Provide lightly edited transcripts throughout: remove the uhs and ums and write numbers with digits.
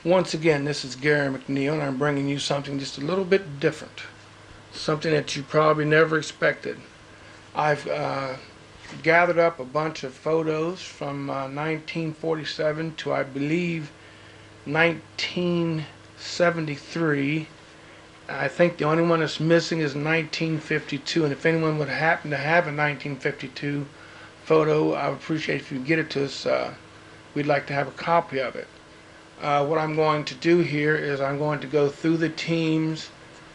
Once again, this is Gary McNeil, and I'm bringing you something just a little bit different. Something that you probably never expected. I've gathered up a bunch of photos from 1947 to, I believe, 1973. I think the only one that's missing is 1952, and if anyone would happen to have a 1952 photo, I would appreciate if you get it to us. We'd like to have a copy of it. What I'm going to do here is I'm going to go through the teams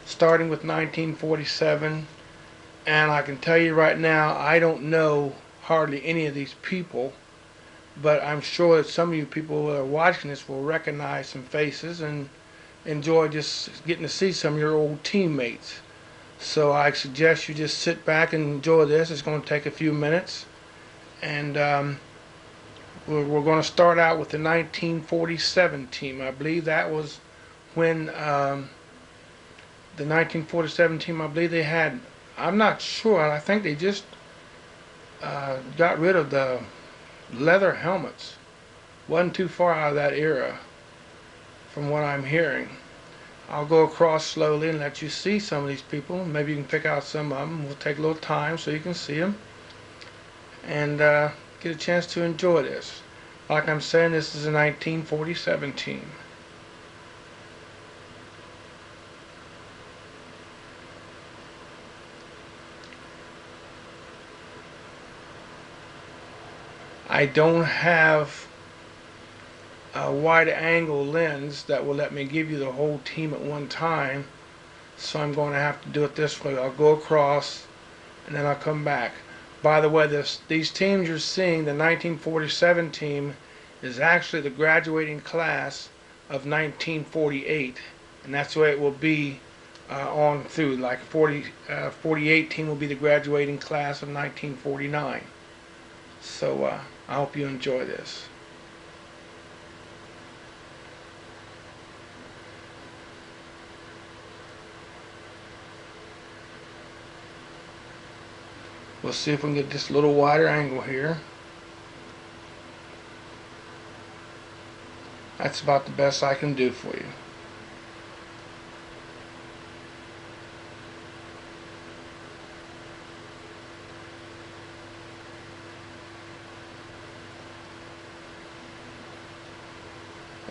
starting with 1947, and I can tell you right now I don't know hardly any of these people, but I'm sure that some of you people who are watching this will recognize some faces and enjoy just getting to see some of your old teammates. So I suggest you just sit back and enjoy this. It's going to take a few minutes, and we're going to start out with the 1947 team. I believe that was when the 1947 team, I believe they had, I'm not sure, I think they just got rid of the leather helmets. Wasn't too far out of that era from what I'm hearing. I'll go across slowly and let you see some of these people. Maybe you can pick out some of them. We'll take a little time so you can see them and get a chance to enjoy this. Like I'm saying, this is a 1947 team. I don't have a wide angle lens that will let me give you the whole team at one time, so I'm going to have to do it this way. I'll go across and then I'll come back. By the way, these teams you're seeing, the 1947 team is actually the graduating class of 1948, and that's the way it will be on through. Like 48 team will be the graduating class of 1949. So I hope you enjoy this. We'll see if we can get this a little wider angle here. That's about the best I can do for you.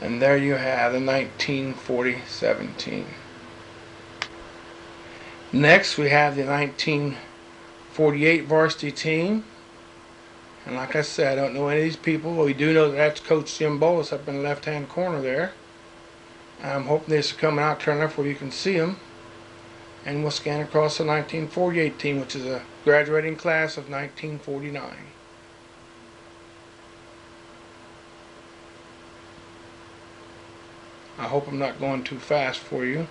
And there you have the 1947 team. Next we have the 1948 varsity team. And like I said, I don't know any of these people. Well, we do know that that's Coach Jim Bolus up in the left-hand corner there. I'm hoping this is coming out turn enough where you can see them. And we'll scan across the 1948 team, which is a graduating class of 1949. I hope I'm not going too fast for you.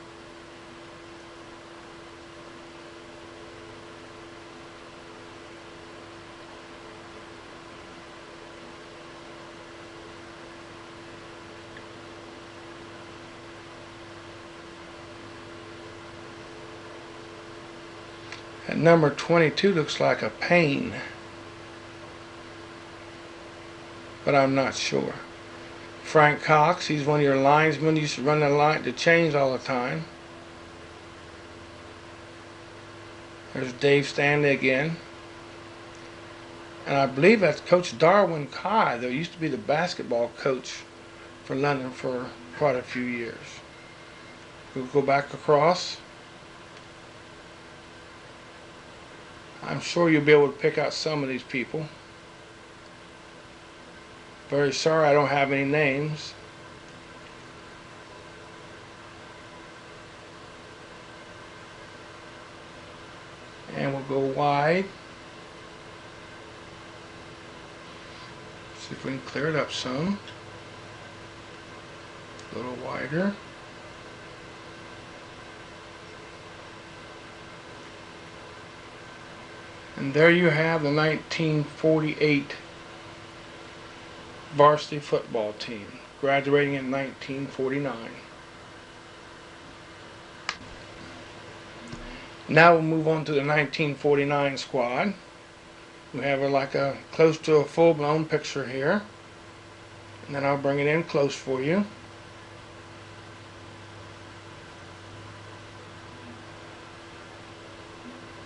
At number 22 looks like a Payne, but I'm not sure. Frank Cox, he's one of your linesmen. He used to run the chains all the time. There's Dave Stanley again. And I believe that's Coach Darwin Kai, though. He used to be the basketball coach for London for quite a few years. We'll go back across. I'm sure you'll be able to pick out some of these people. Very sorry I don't have any names. And we'll go wide. See if we can clear it up some. A little wider. And there you have the 1948 varsity football team, graduating in 1949. Now we'll move on to the 1949 squad. We have close to a full-blown picture here. And then I'll bring it in close for you.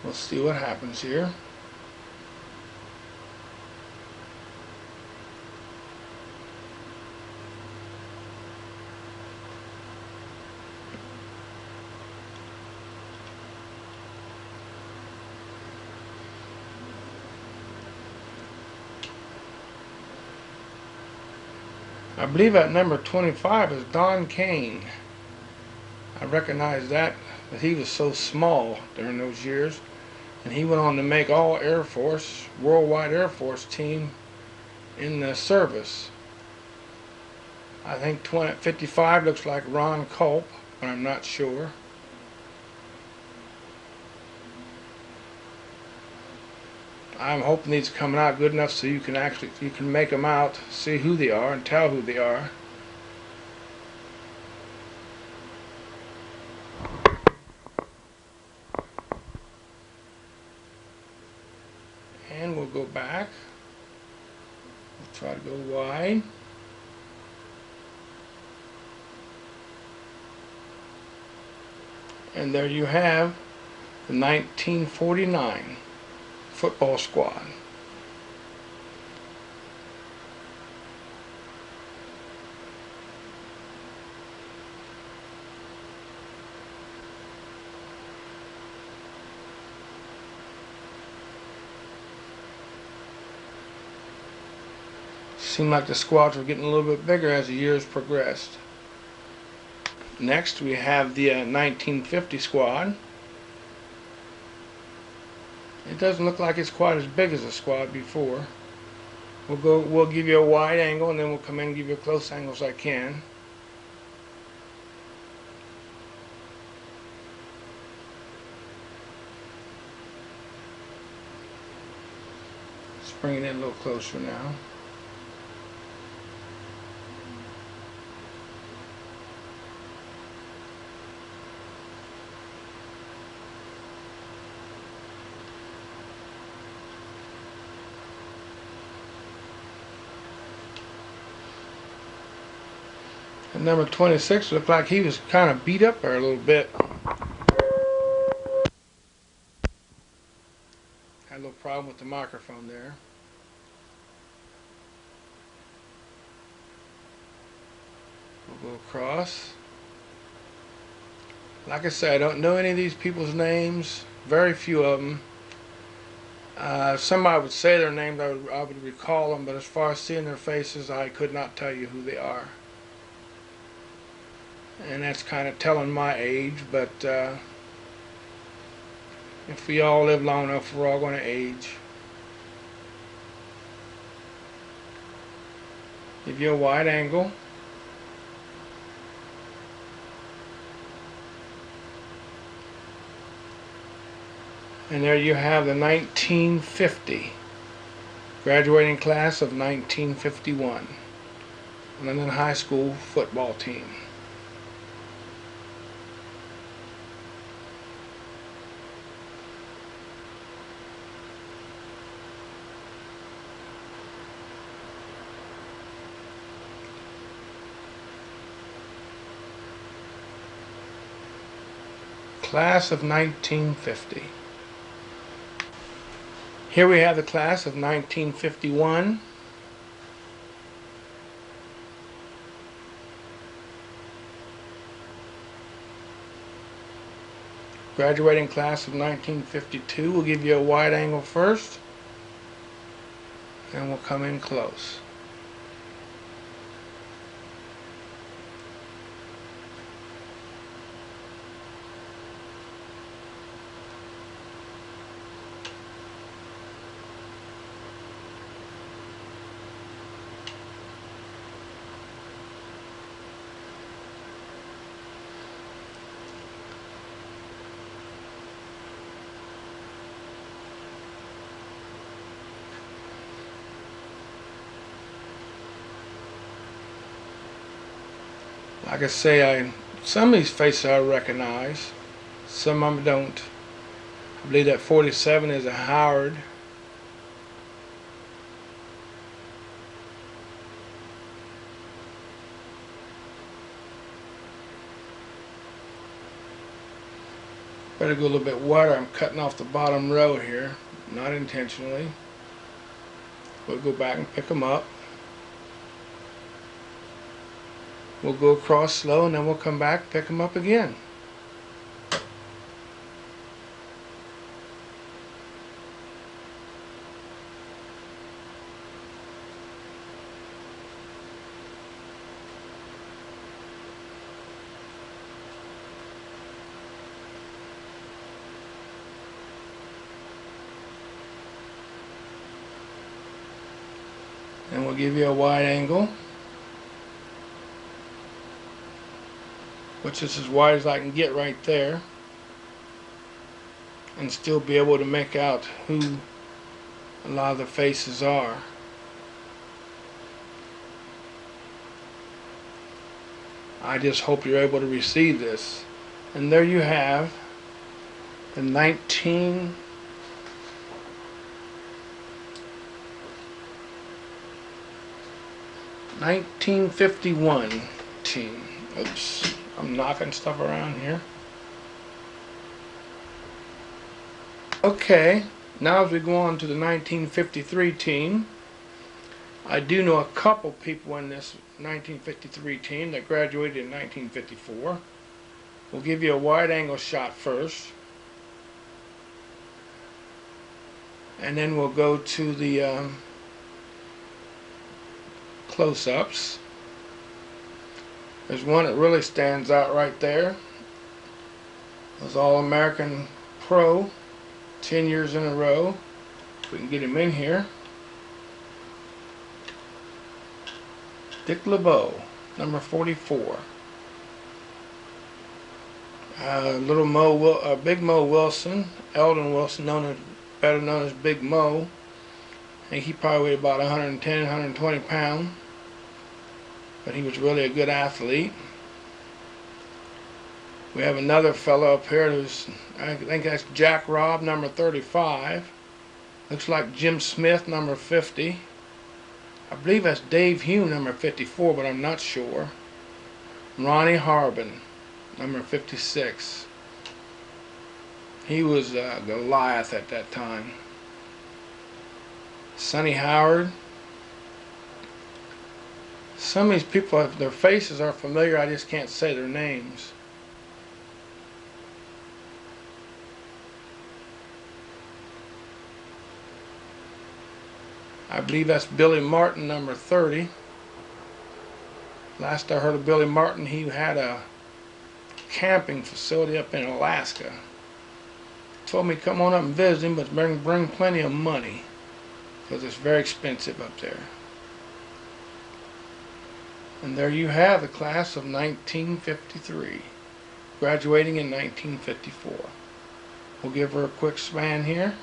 We'll see what happens here. I believe at number 25 is Don Kane. I recognize that, but he was so small during those years. And he went on to make all Air Force, worldwide Air Force team in the service. I think 55 looks like Ron Culp, but I'm not sure. I'm hoping these are coming out good enough so you can make them out, see who they are, and tell who they are. And we'll go back. We'll try to go wide. And there you have the 1949 football squad. Seemed like the squads were getting a little bit bigger as the years progressed. Next we have the 1950 squad. It doesn't look like it's quite as big as the squad before. We'll give you a wide angle and then we'll come in and give you a close angle as I can. Let's bring it in a little closer now. And number 26 looked like he was kind of beat up there a little bit. Had a little problem with the microphone there. We'll go across. Like I said, I don't know any of these people's names. Very few of them. If somebody would say their names, I would recall them, but as far as seeing their faces, I could not tell you who they are. And that's kind of telling my age, but if we all live long enough, we're all going to age. Give you a wide angle. And there you have the 1950 graduating class of 1951 London High School football team. Class of 1950. Here we have the class of 1951. Graduating class of 1952. We'll give you a wide angle first, and we'll come in close. Like I say, some of these faces I recognize, some of them don't. I believe that 47 is a Howard. Better go a little bit wider. I'm cutting off the bottom row here, not intentionally. We'll go back and pick them up. We'll go across slow, and then we'll come back, pick them up again. And we'll give you a wide angle, which is as wide as I can get right there, and still be able to make out who a lot of the faces are. I just hope you're able to receive this. And there you have the 1951 team. Oops, I'm knocking stuff around here. Okay, now as we go on to the 1953 team, I do know a couple people in this 1953 team that graduated in 1954. We'll give you a wide angle shot first, and then we'll go to the close-ups. There's one that really stands out right there. It was All-American Pro 10 years in a row. We can get him in here. Dick LeBeau, number 44. Big Mo Wilson, Eldon Wilson, better known as Big Mo. I think he probably weighed about 110, 120 pounds. But he was really a good athlete. We have another fellow up here who's, I think that's Jack Robb, number 35. Looks like Jim Smith, number 50. I believe that's Dave Hume, number 54, but I'm not sure. Ronnie Harbin, number 56. He was Goliath at that time. Sonny Howard. Some of these people, their faces are familiar, I just can't say their names. I believe that's Billy Martin, number 30. Last I heard of Billy Martin, he had a camping facility up in Alaska. Told me come on up and visit him, but bring plenty of money, because it's very expensive up there. And there you have the class of 1953, graduating in 1954. We'll give her a quick span here.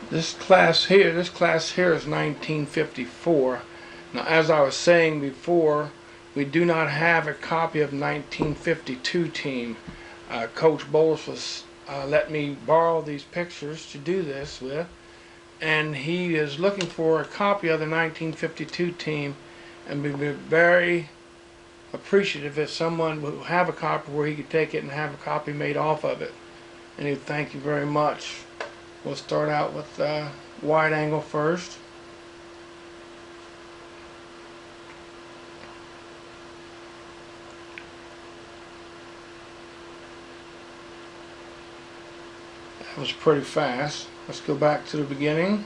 This class here is 1954. Now, as I was saying before, we do not have a copy of 1952 team. Coach Bowles was let me borrow these pictures to do this with, and he is looking for a copy of the 1952 team, and we'd be very appreciative if someone would have a copy where he could take it and have a copy made off of it. And he'd thank you very much. We'll start out with wide angle first. That was pretty fast. Let's go back to the beginning.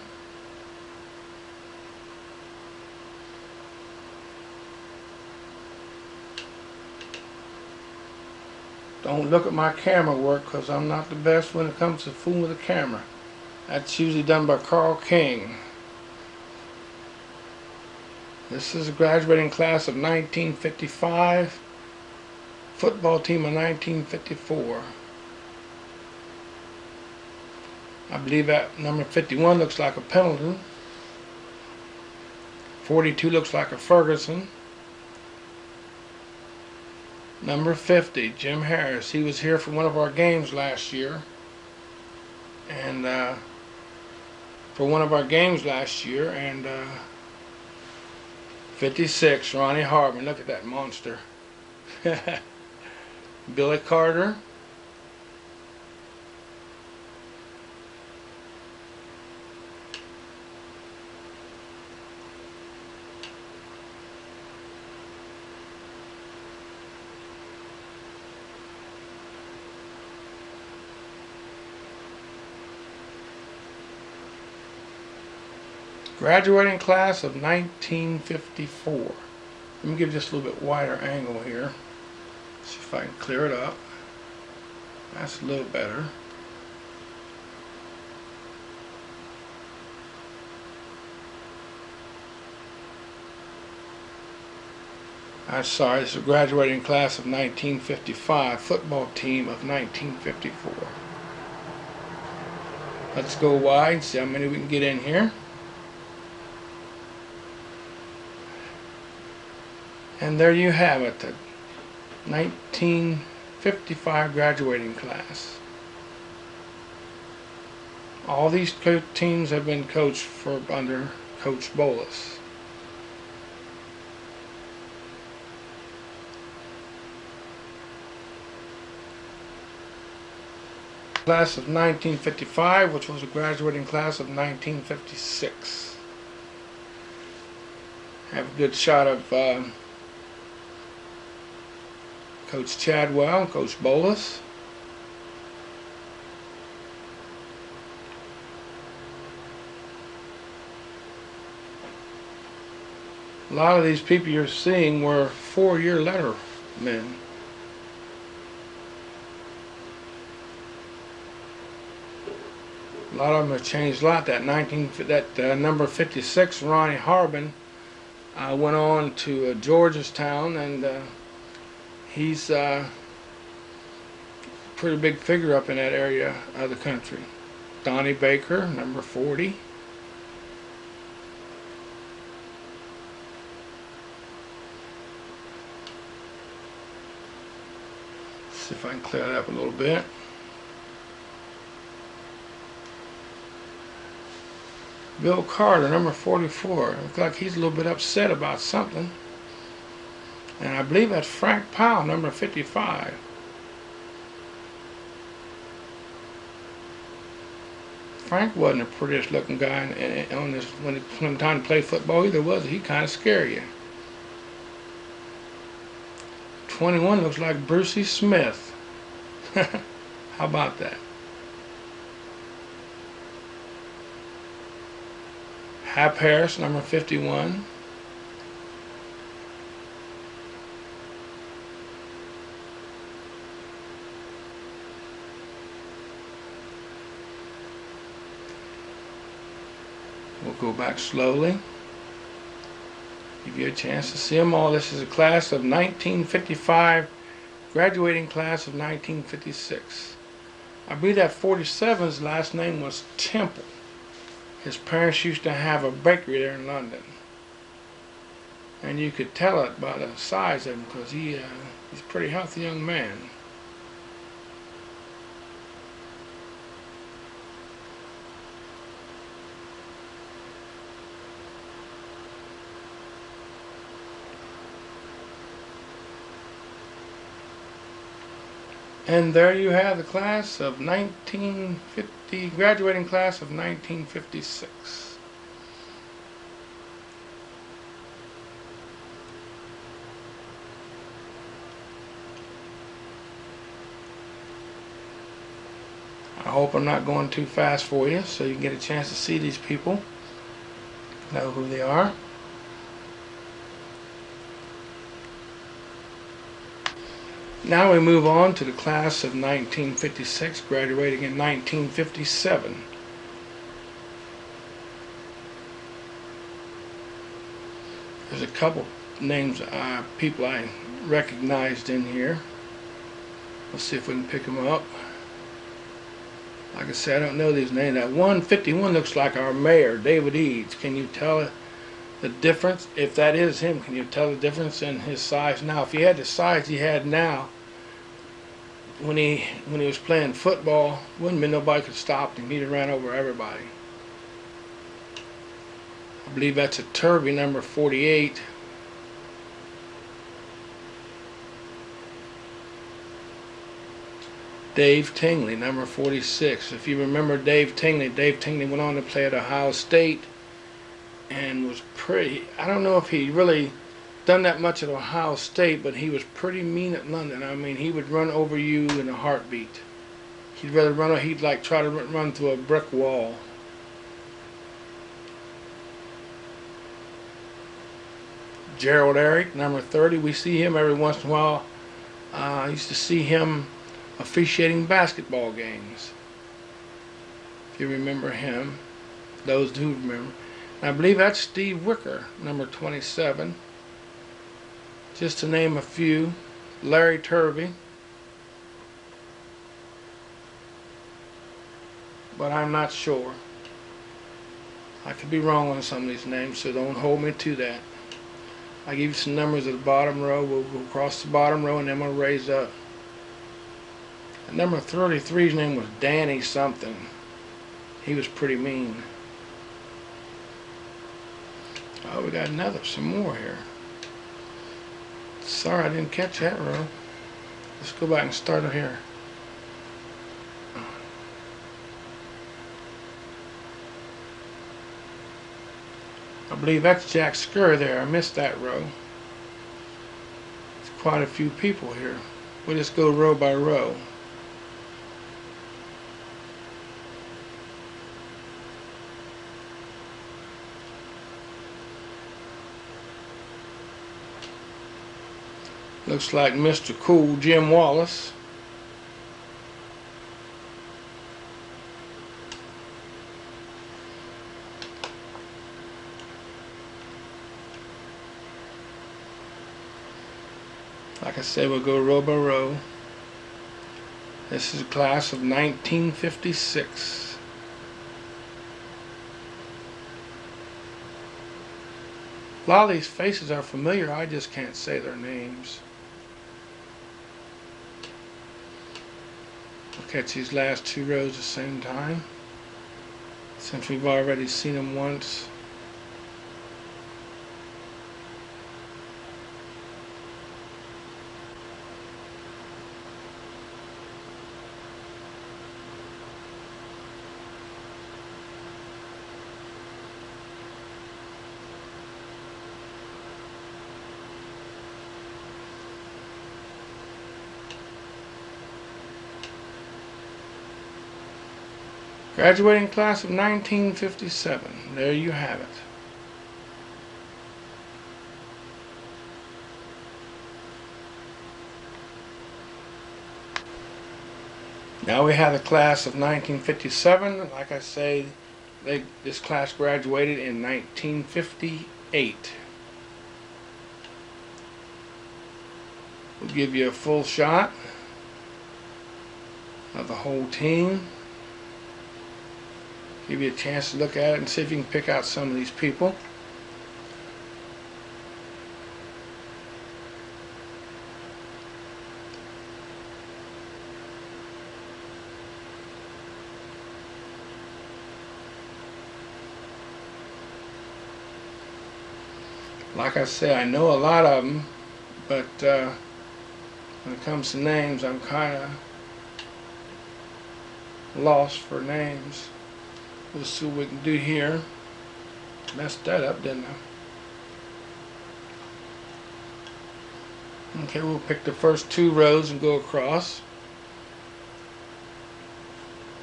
Don't look at my camera work, because I'm not the best when it comes to fooling with a camera. That's usually done by Carl King. This is a graduating class of 1955, football team of 1954. I believe that number 51 looks like a Pendleton. 42 looks like a Ferguson. Number 50, Jim Harris. He was here for one of our games last year. and for one of our games last year, and 56, Ronnie Harbin. Look at that monster. Billy Carter. Graduating class of 1954. Let me give this a little bit wider angle here. See if I can clear it up. That's a little better. I'm sorry, this is a graduating class of 1955, football team of 1954. Let's go wide and see how many we can get in here. And there you have it, the 1955 graduating class. All these teams have been coached under Coach Bolus. Class of 1955, which was a graduating class of 1956. Have a good shot of Coach Chadwell, Coach Bolus. A lot of these people you're seeing were four-year lettermen. A lot of them have changed a lot. That number 56, Ronnie Harbin, went on to Georgetown, and he's a pretty big figure up in that area of the country. Donnie Baker, number 40. See if I can clear that up a little bit. Bill Carter, number 44. Looks like he's a little bit upset about something. And I believe that's Frank Powell, number 55. Frank wasn't the prettiest looking guy when it came time to play football either, was he? He kind of scared you. 21 looks like Brucey Smith. How about that? Hap Harris, number 51. We'll go back slowly. Give you a chance to see them all. This is a class of 1955, graduating class of 1956. I believe that 47's last name was Temple. His parents used to have a bakery there in London. And you could tell it by the size of him, because he's a pretty healthy young man. And there you have the class of 1950, graduating class of 1956. I hope I'm not going too fast for you, so you can get a chance to see these people, know who they are. Now we move on to the class of 1956, graduating in 1957. There's a couple names, people I recognized in here. Let's see if we can pick them up. Like I said, I don't know these names. That 151 looks like our mayor, David Eads. Can you tell the difference? If that is him, can you tell the difference in his size now? If he had the size he had now, when he was playing football, wouldn't been nobody could stop him. He'd ran over everybody. I believe that's a Turvey, number 48. Dave Tingley, number 46. If you remember Dave Tingley went on to play at Ohio State and was pretty, I don't know if he really done that much at Ohio State, but he was pretty mean at London. I mean, he would run over you in a heartbeat. He'd rather run, he'd like try to run through a brick wall. Gerald Eric, number 30. We see him every once in a while. I used to see him officiating basketball games. If you remember him, those who remember. And I believe that's Steve Wicker, number 27. Just to name a few. Larry Turvey. But I'm not sure. I could be wrong on some of these names, so don't hold me to that. I give you some numbers at the bottom row. We'll go across the bottom row and then we'll raise up. And number 33's name was Danny something. He was pretty mean. Oh, we got some more here. Sorry, I didn't catch that row. Let's go back and start it here. I believe that's Jack Scurry there. I missed that row. There's quite a few people here. We'll just go row by row. Looks like Mr. Cool Jim Wallace. Like I said, we'll go row by row. This is a class of 1956. A lot of these faces are familiar, I just can't say their names. We'll catch these last two rows at the same time, since we've already seen them once. Graduating class of 1957. There you have it. Now we have the class of 1957. Like I say, this class graduated in 1958. We'll give you a full shot of the whole team. Give you a chance to look at it and see if you can pick out some of these people. Like I say, I know a lot of them, but when it comes to names, I'm kind of lost for names. We'll see what we can do here. Messed that up, didn't I? Okay, we'll pick the first two rows and go across.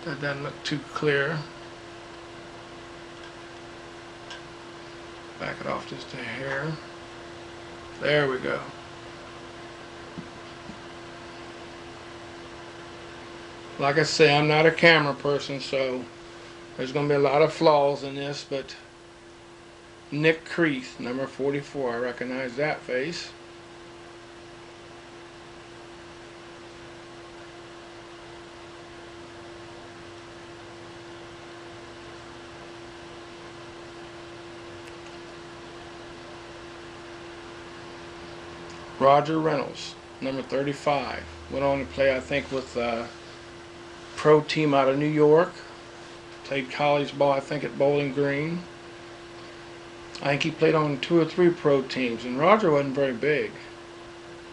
That doesn't look too clear. Back it off just a hair. There we go. Like I say, I'm not a camera person, so there's going to be a lot of flaws in this, but Nick Creeth, number 44, I recognize that face. Roger Reynolds, number 35. Went on to play, I think, with pro team out of New York. Played college ball, I think, at Bowling Green. I think he played on 2 or 3 pro teams. And Roger wasn't very big,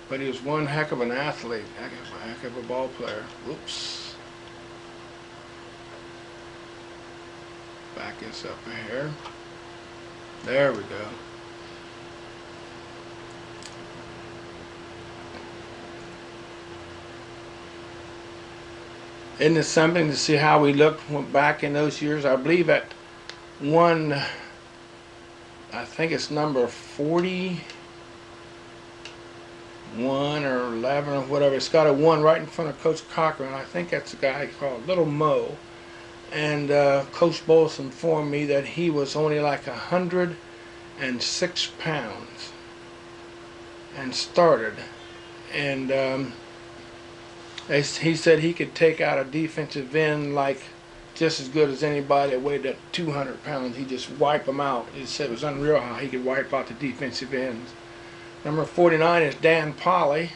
but he was one heck of an athlete, heck of a ball player. Whoops. Back this up here. There we go. Isn't it something to see how we looked back in those years? I believe at one, I think it's number 41 or 11 or whatever. It's got a 1 right in front of Coach Cochran. I think that's a guy called Little Mo. And Coach Bowles informed me that he was only like 106 pounds and started. And he said he could take out a defensive end like just as good as anybody that weighed at 200 pounds. He'd just wipe them out. He said it was unreal how he could wipe out the defensive ends. Number 49 is Dan Polly.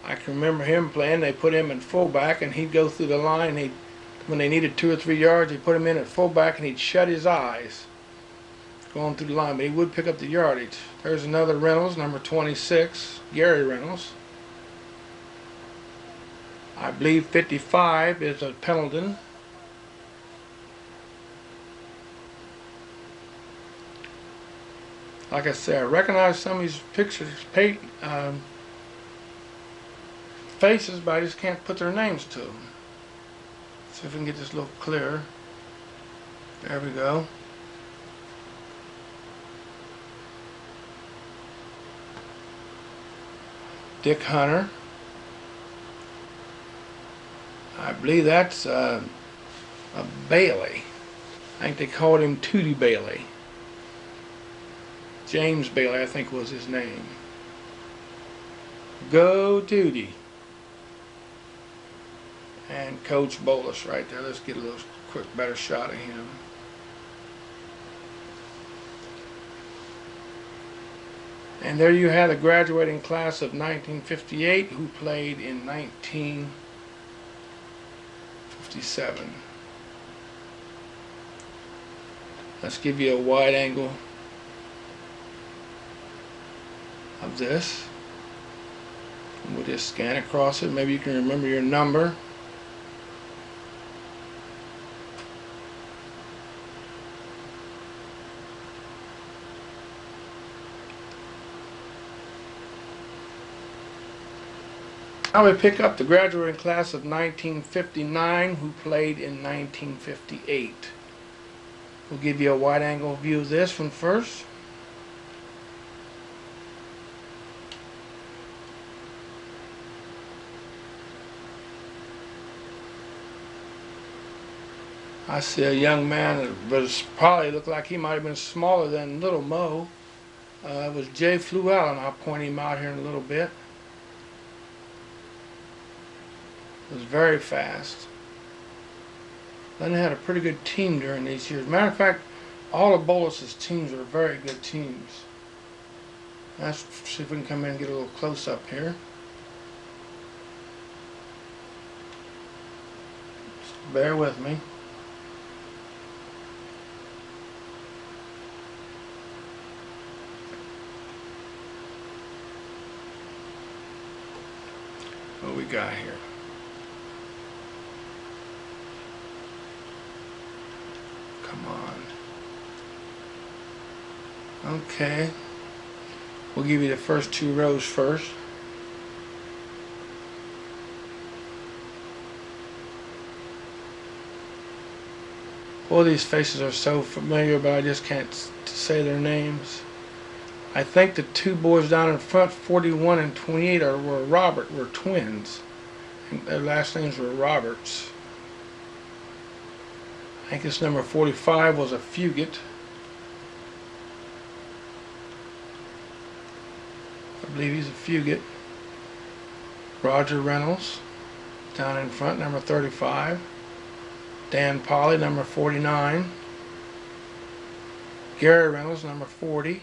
I can remember him playing. They put him in fullback, and he'd go through the line. When they needed 2 or 3 yards, he'd put him in at fullback, and he'd shut his eyes going through the line, but he would pick up the yardage. There's another Reynolds, number 26, Gary Reynolds. I believe 55 is a Pendleton. Like I said, I recognize some of these pictures, faces, but I just can't put their names to them. See if we can get this a little clearer. There we go. Dick Hunter. I believe that's a Bailey. I think they called him Tootie Bailey. James Bailey, I think, was his name. Go Tootie. And Coach Bowles right there. Let's get a little quick, better shot of him. And there you have the graduating class of 1958 who played in 1957. Let's give you a wide angle of this. And we'll just scan across it. Maybe you can remember your number. Now we pick up the graduating class of 1959 who played in 1958. We'll give you a wide angle view of this one first. I see a young man that was probably looked like he might have been smaller than Little Mo. It was Jay Fluellen. I'll point him out here in a little bit. Was very fast. Then they had a pretty good team during these years. Matter of fact, all of Bowles' teams were very good teams. Let's see if we can come in and get a little close up here. Just bear with me. What we got here? Come on. Okay. We'll give you the first 2 rows first. All these faces are so familiar, but I just can't say their names. I think the 2 boys down in front, 41 and 28, were twins. And their last names were Roberts. I think this number 45 was a Fugit. I believe he's a Fugit. Roger Reynolds, down in front, number 35. Dan Polly, number 49. Gary Reynolds, number 40.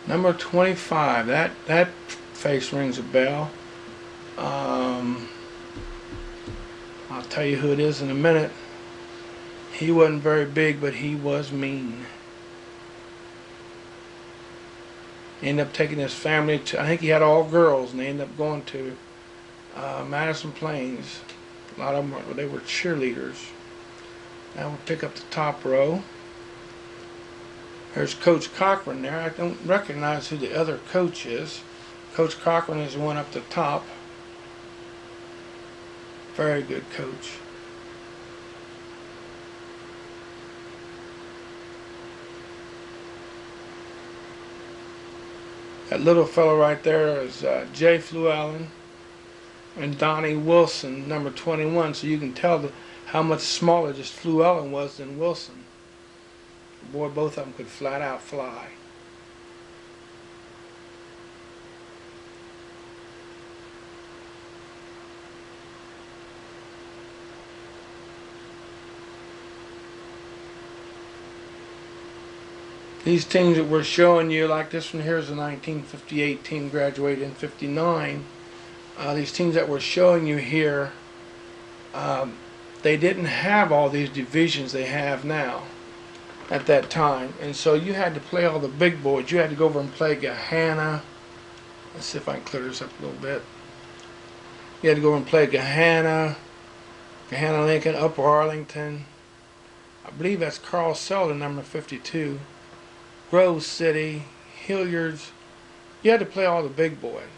Number 25. That face rings a bell. I'll tell you who it is in a minute. He wasn't very big, but he was mean. He ended up taking his family to, I think he had all girls, and they ended up going to Madison Plains. A lot of them, they were cheerleaders. Now we'll pick up the top row. There's Coach Cochran there. I don't recognize who the other coach is. Coach Cochran is the one up the top. Very good coach. That little fellow right there is Jay Fluellen and Donnie Wilson, number 21. So you can tell how much smaller just Fluellen was than Wilson. Boy, both of them could flat out fly. These teams that we're showing you, like this one here is the 1958 team, graduated in 59. These teams that we're showing you here, they didn't have all these divisions they have now at that time. And so you had to play all the big boys. You had to go over and play Gahanna. Let's see if I can clear this up a little bit. You had to go over and play Gahanna Lincoln, Upper Arlington. I believe that's Carl Selden, number 52. Grove City, Hilliards. You had to play all the big boys.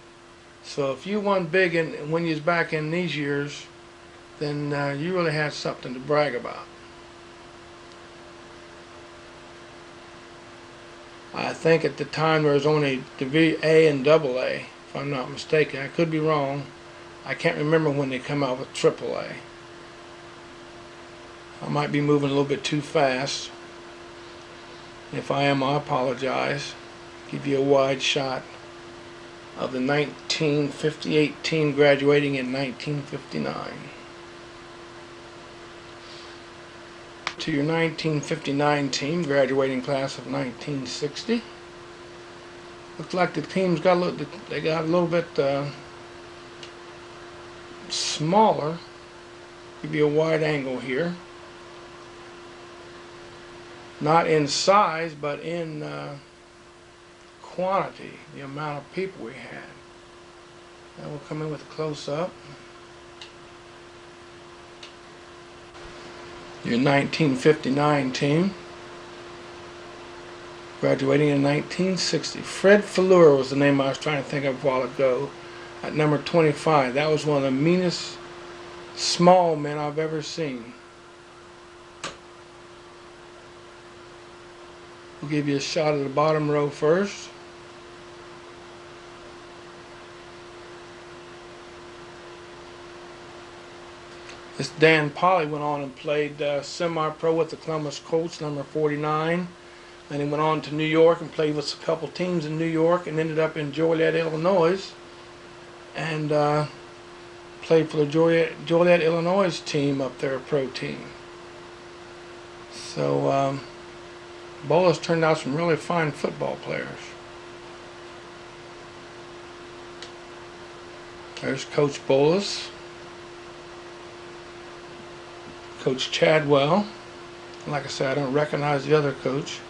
So if you won big when you was back in these years, then you really had something to brag about. I think at the time there was only A and AA, if I'm not mistaken. I could be wrong. I can't remember when they come out with AAA. I might be moving a little bit too fast. If I am, I apologize. Give you a wide shot of the 1958 team graduating in 1959. To your 1959 team, graduating class of 1960. Looks like the teams got a little bit smaller. Give you a wide angle here. Not in size, but in quantity, the amount of people we had. Now we'll come in with a close-up. Your 1959 team, graduating in 1960. Fred Fleur was the name I was trying to think of a while ago, at number 25. That was one of the meanest small men I've ever seen. We'll give you a shot of the bottom row first. This Dan Polly went on and played semi-pro with the Columbus Colts, number 49. Then he went on to New York and played with a couple teams in New York and ended up in Joliet, Illinois. And played for the Joliet, Illinois team up there, a pro team. So Bolus turned out some really fine football players. There's Coach Bolus. Coach Chadwell. Like I said, I don't recognize the other coach.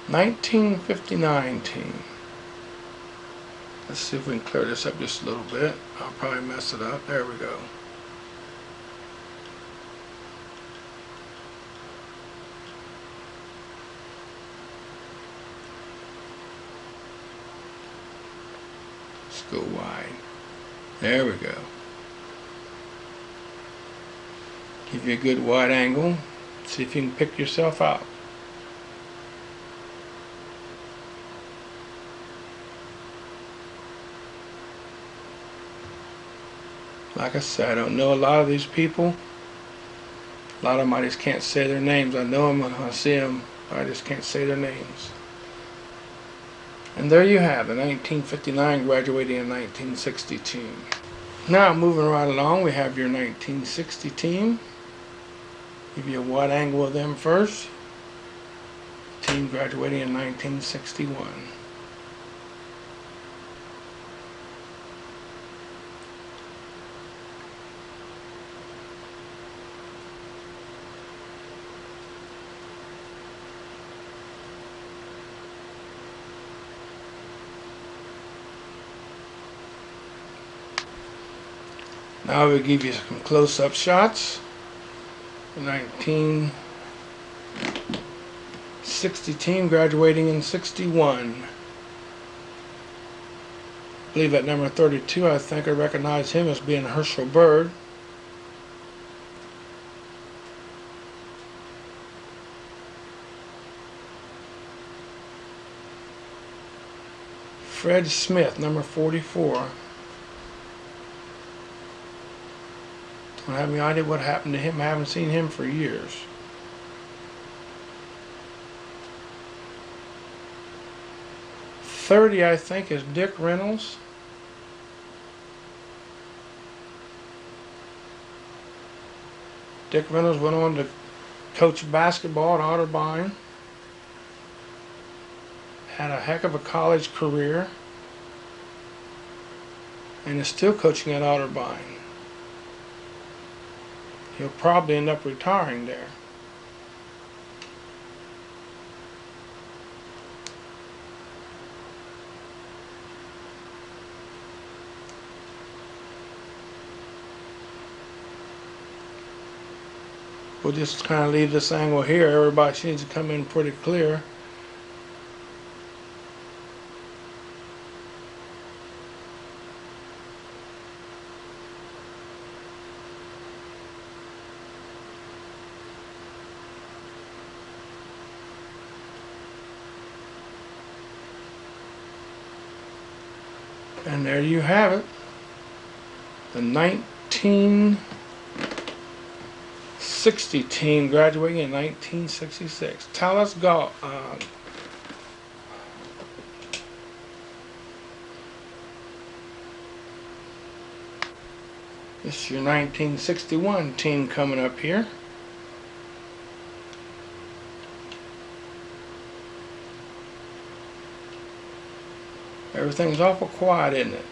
(1959) team. Let's see if we can clear this up just a little bit. I'll probably mess it up. There we go. Let's go wide. There we go. Give you a good wide angle. See if you can pick yourself out. Like I said, I don't know a lot of these people. A lot of them I just can't say their names. I know them when I see them, but I just can't say their names. And there you have the 1959 graduating in 1960 team. Now moving right along, we have your 1960 team. Give you a wide angle of them first. Team graduating in 1961. Now we'll give you some close-up shots. The 1960 team graduating in 61. I believe at number 32, I think I recognize him as being Herschel Bird. Fred Smith, number 44. Don't have any idea what happened to him. I haven't seen him for years. .30, I think, is Dick Reynolds. Dick Reynolds went on to coach basketball at Otterbein. Had a heck of a college career. And is still coaching at Otterbein. He'll probably end up retiring there. We'll just kind of leave this angle here. Everybody needs to come in pretty clear. And there you have it. The 1960 team graduating in 1966. Tallis Golf. This is your 1961 team coming up here. Everything's awful quiet, isn't it?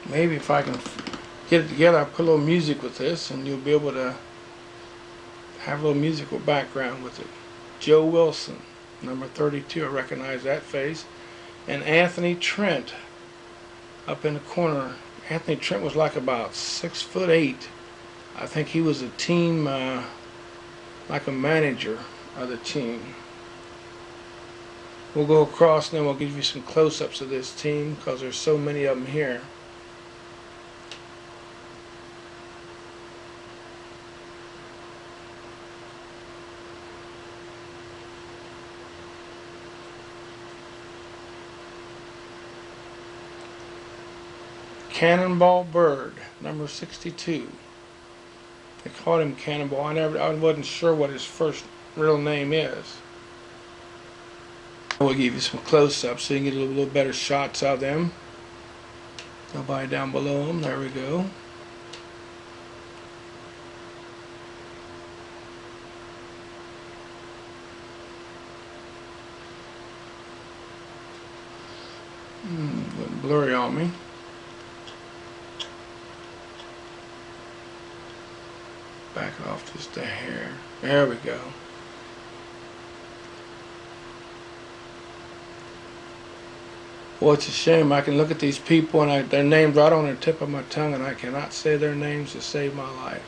Maybe if I can get it together, I'll put a little music with this and you'll be able to have a little musical background with it. Joe Wilson, number 32, I recognize that face. And Anthony Trent up in the corner. Anthony Trent was like about 6'8". I think he was a team, like a manager of the team. We'll go across and then we'll give you some close-ups of this team because there's so many of them here. Cannonball Bird, number 62. They called him Cannonball. I wasn't sure what his first real name is. We'll give you some close-ups so you can get a little better shots of them. Nobody down below them. There we go. Went blurry on me. Back off just a hair. There we go. Well, it's a shame. I can look at these people and their names right on the tip of my tongue and I cannot say their names to save my life.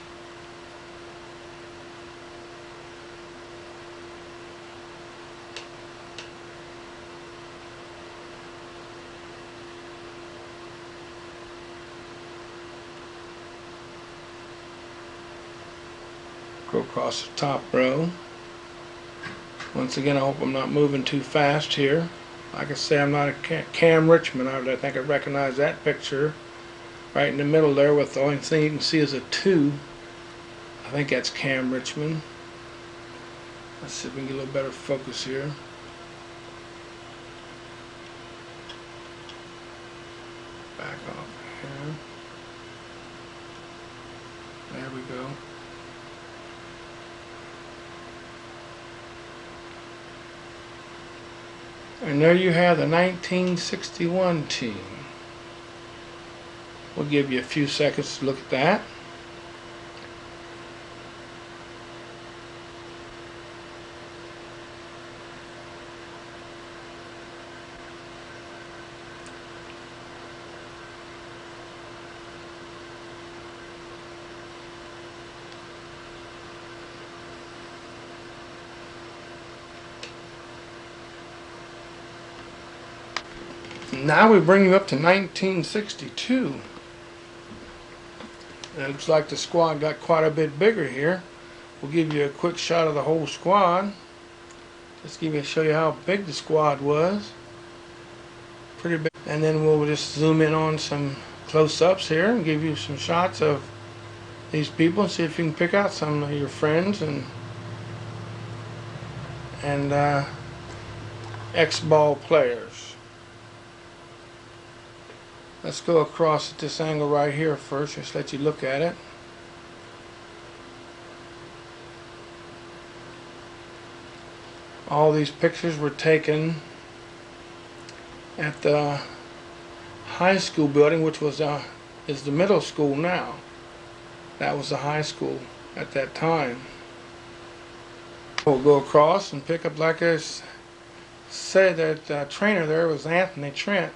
Go across the top row. Once again, I hope I'm not moving too fast here. Like I say, I'm not a Cam Richmond. I think I recognize that picture right in the middle there, with the only thing you can see is a 2. I think that's Cam Richmond. Let's see if we can get a little better focus here. Back off here. There we go. And there you have the 1961 team. We'll give you a few seconds to look at that. Now we bring you up to 1962. And it looks like the squad got quite a bit bigger here. We'll give you a quick shot of the whole squad. Just show you how big the squad was. Pretty big. And then we'll just zoom in on some close-ups here and give you some shots of these people and see if you can pick out some of your friends and ex-ball players. Let's go across at this angle right here first, just let you look at it. All these pictures were taken at the high school building, which was is the middle school now. That was the high school at that time. We'll go across and pick up, like I said, that trainer there was Anthony Trent.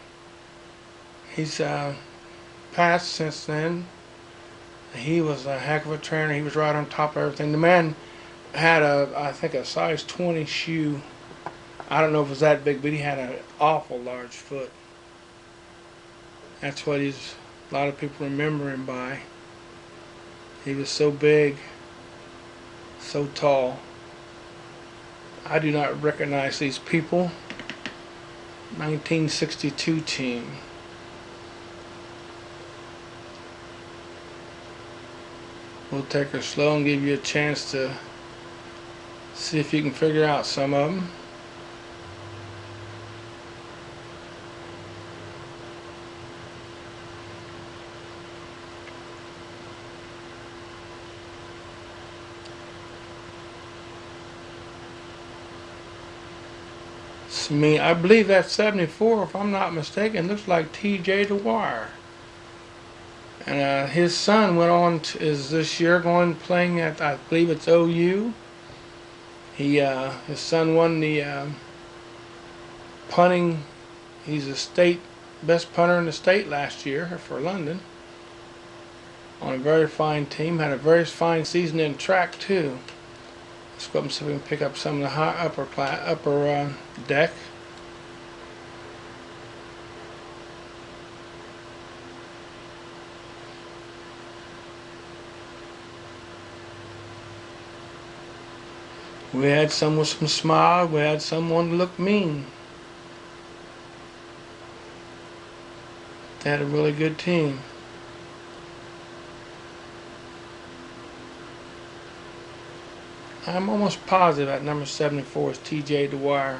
He's passed since then. He was a heck of a trainer. He was right on top of everything. The man had I think a size 20 shoe. I don't know if it was that big, but he had an awful large foot. That's what a lot of people remember him by. He was so big, so tall. I do not recognize these people. 1962 team. We'll take her slow and give you a chance to see if you can figure out some of them. I believe that's 74, if I'm not mistaken. Looks like T.J. Dwyer. And his son went on is this year playing at, I believe it's OU. His son won the punting. He's a state best punter in the state last year for London. On a very fine team, had a very fine season in track too. Let's go up and see if we can pick up some of the upper deck. We had some with some smile, we had someone to look mean. They had a really good team. I'm almost positive that number 74 is T.J. Dwyer.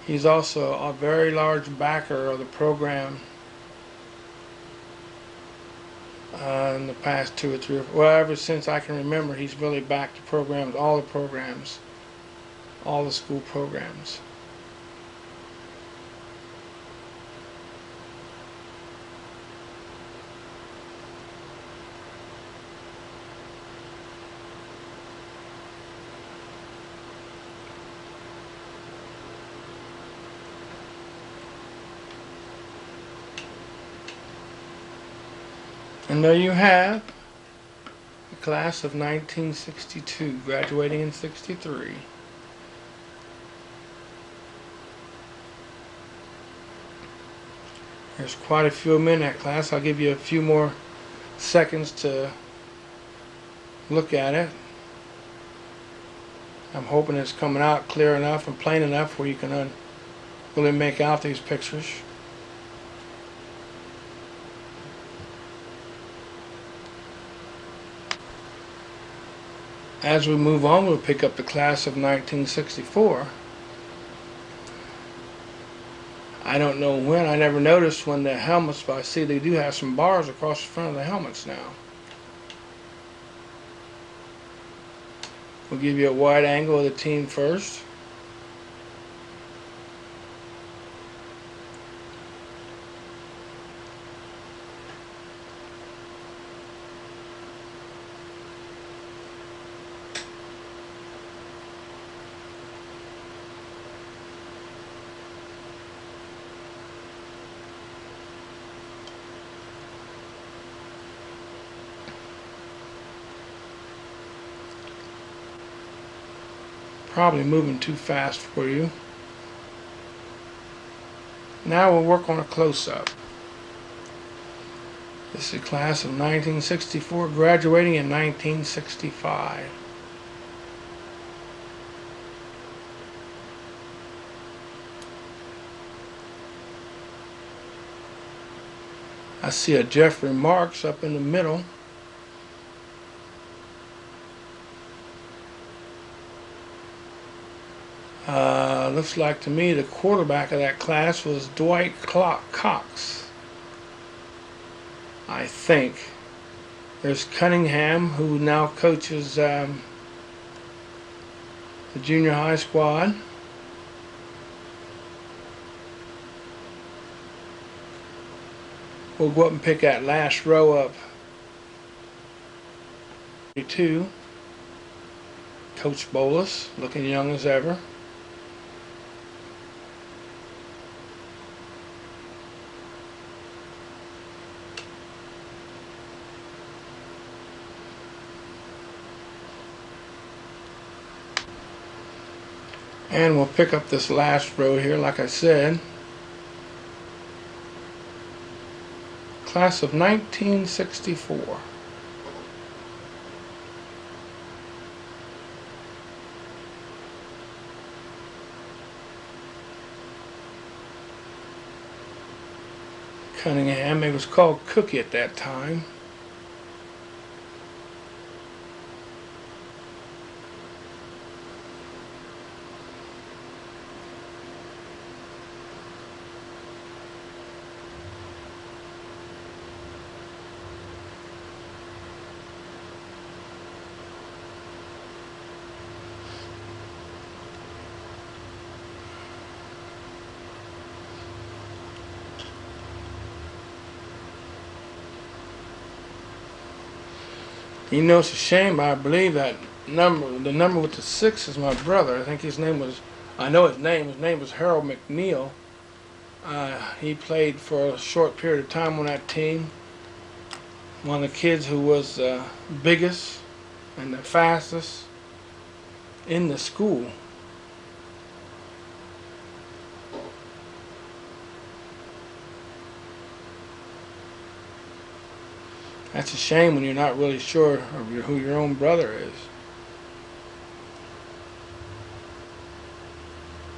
He's also a very large backer of the program in the past 2 or 3 well, ever since I can remember, he's really backed the programs, all the school programs. And there you have the class of 1962, graduating in 63. There's quite a few of them in that class. I'll give you a few more seconds to look at it. I'm hoping it's coming out clear enough and plain enough where you can really make out these pictures. As we move on, we'll pick up the class of 1964. I don't know when. I never noticed when the helmets, but I see they do have some bars across the front of the helmets now. We'll give you a wide angle of the team first. Probably moving too fast for you. Now we'll work on a close-up. This is a class of 1964, graduating in 1965. I see a Jeffrey Marks up in the middle. Looks like to me the quarterback of that class was Dwight Cox, I think. There's Cunningham, who now coaches the junior high squad. We'll go up and pick that last row up. 32. Coach Bolus, looking young as ever. And we'll pick up this last row here, like I said. Class of 1964. Cunningham, it was called Cookie at that time. You know, it's a shame, I believe that the number with the 6 is my brother. I think his name was, I know his name was Harold McNeil. He played for a short period of time on that team. One of the kids who was biggest and the fastest in the school. That's a shame when you're not really sure of who your own brother is.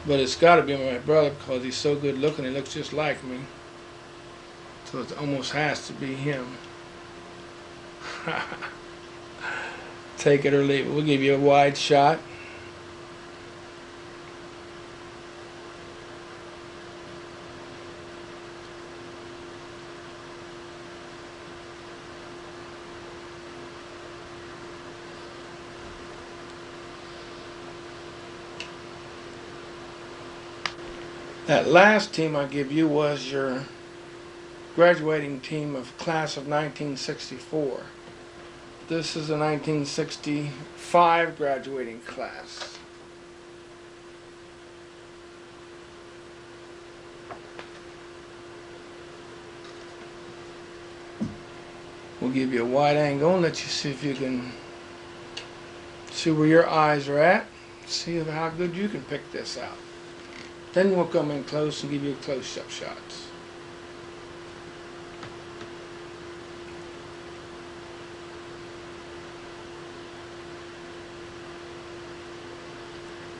But it's got to be my brother because he's so good looking. He looks just like me. So it almost has to be him. Take it or leave it. We'll give you a wide shot. That last team I give you was your graduating team of class of 1964. This is a 1965 graduating class. We'll give you a wide angle and let you see if you can see where your eyes are at. See how good you can pick this out. Then we'll come in close and give you close-up shots.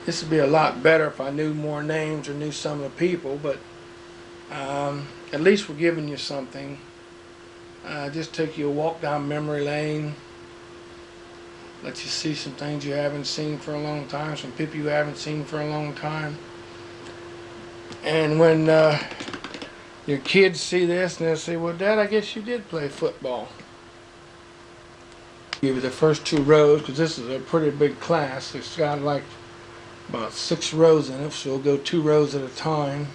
This would be a lot better if I knew more names or knew some of the people, but at least we're giving you something. Just took you a walk down memory lane. Let you see some things you haven't seen for a long time, some people you haven't seen for a long time. And when your kids see this, and they'll say, well, Dad, I guess you did play football. Give you the first 2 rows, because this is a pretty big class. It's got like about 6 rows in it, so we'll go 2 rows at a time.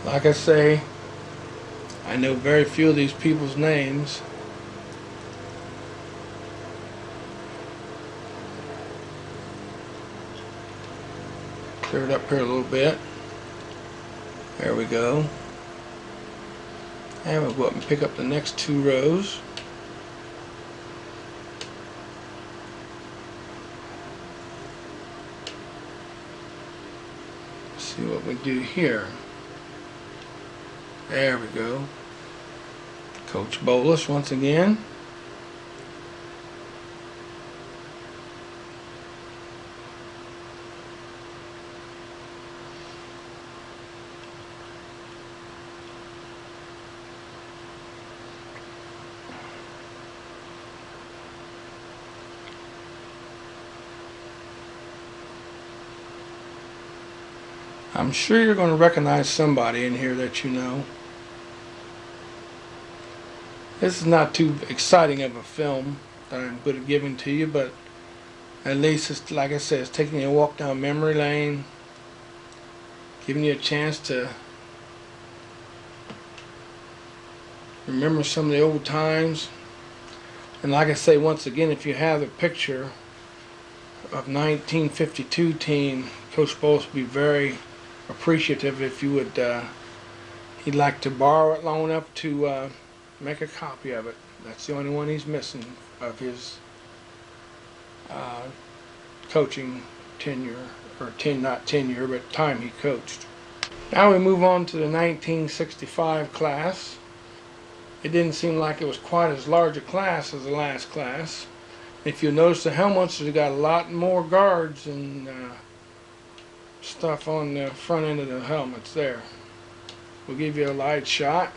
Like I say, I know very few of these people's names. Clear it up here a little bit. There we go. And we'll go up and pick up the next 2 rows. See what we do here. There we go. Coach Bolus once again. I'm sure you're going to recognize somebody in here that you know. This is not too exciting of a film that I'm good at giving to you, but at least it's, like I said, it's taking you a walk down memory lane, giving you a chance to remember some of the old times. And like I say, once again, if you have a picture of 1952 team, Coach Bowles would be very appreciative if you would, he'd like to borrow it long enough to make a copy of it. That's the only one he's missing of his coaching tenure, or not tenure, but time he coached. Now we move on to the 1965 class. It didn't seem like it was quite as large a class as the last class. If you notice, the helmets have got a lot more guards and stuff on the front end of the helmets there. We'll give you a light shot.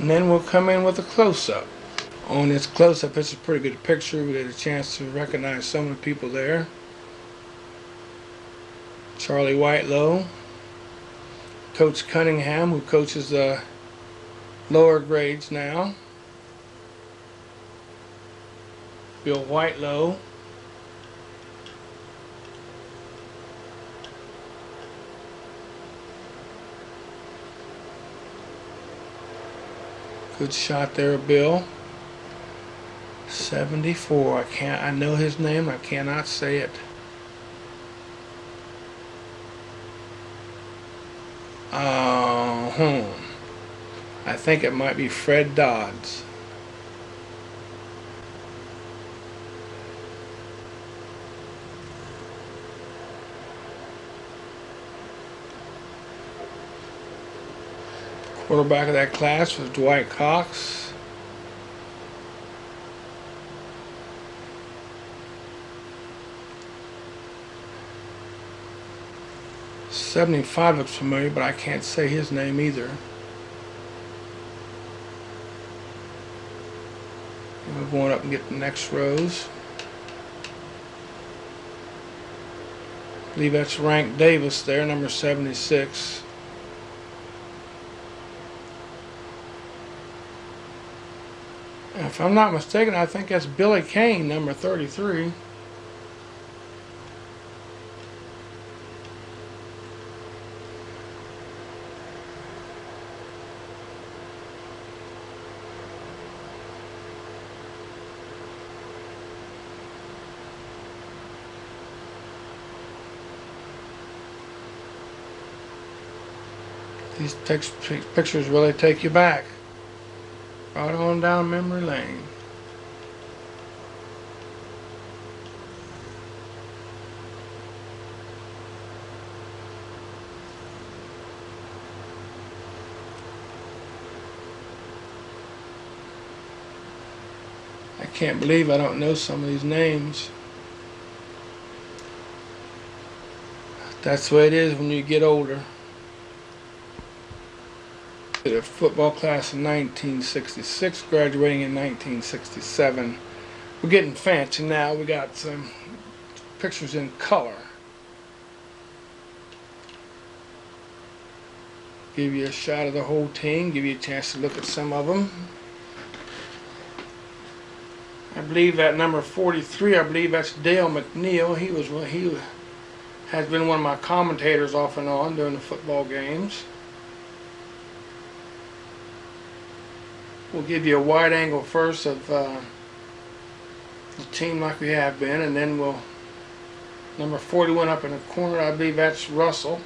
And then we'll come in with a close-up. On this close-up, it's a pretty good picture. We get a chance to recognize some of the people there. Charlie Whitelow, Coach Cunningham, who coaches the lower grades now. Bill Whitelow. Good shot there, Bill. 74. I know his name. I cannot say it. I think it might be Fred Dodds. Quarterback of that class was Dwight Cox. '75 looks familiar, but I can't say his name either. We're going up and get the next rows. I believe that's Rank Davis there, number 76. If I'm not mistaken, I think that's Billy Kane, number 33. These pictures really take you back, right on down memory lane. I can't believe I don't know some of these names. That's the way it is when you get older. A football class in 1966, graduating in 1967. We're getting fancy now. We got some pictures in color. Give you a shot of the whole team, give you a chance to look at some of them. I believe that number 43, I believe that's Dale McNeil. He has been one of my commentators off and on during the football games. We'll give you a wide angle first of the team like we have been, and then we'll, number 41 up in the corner, I believe that's Russell.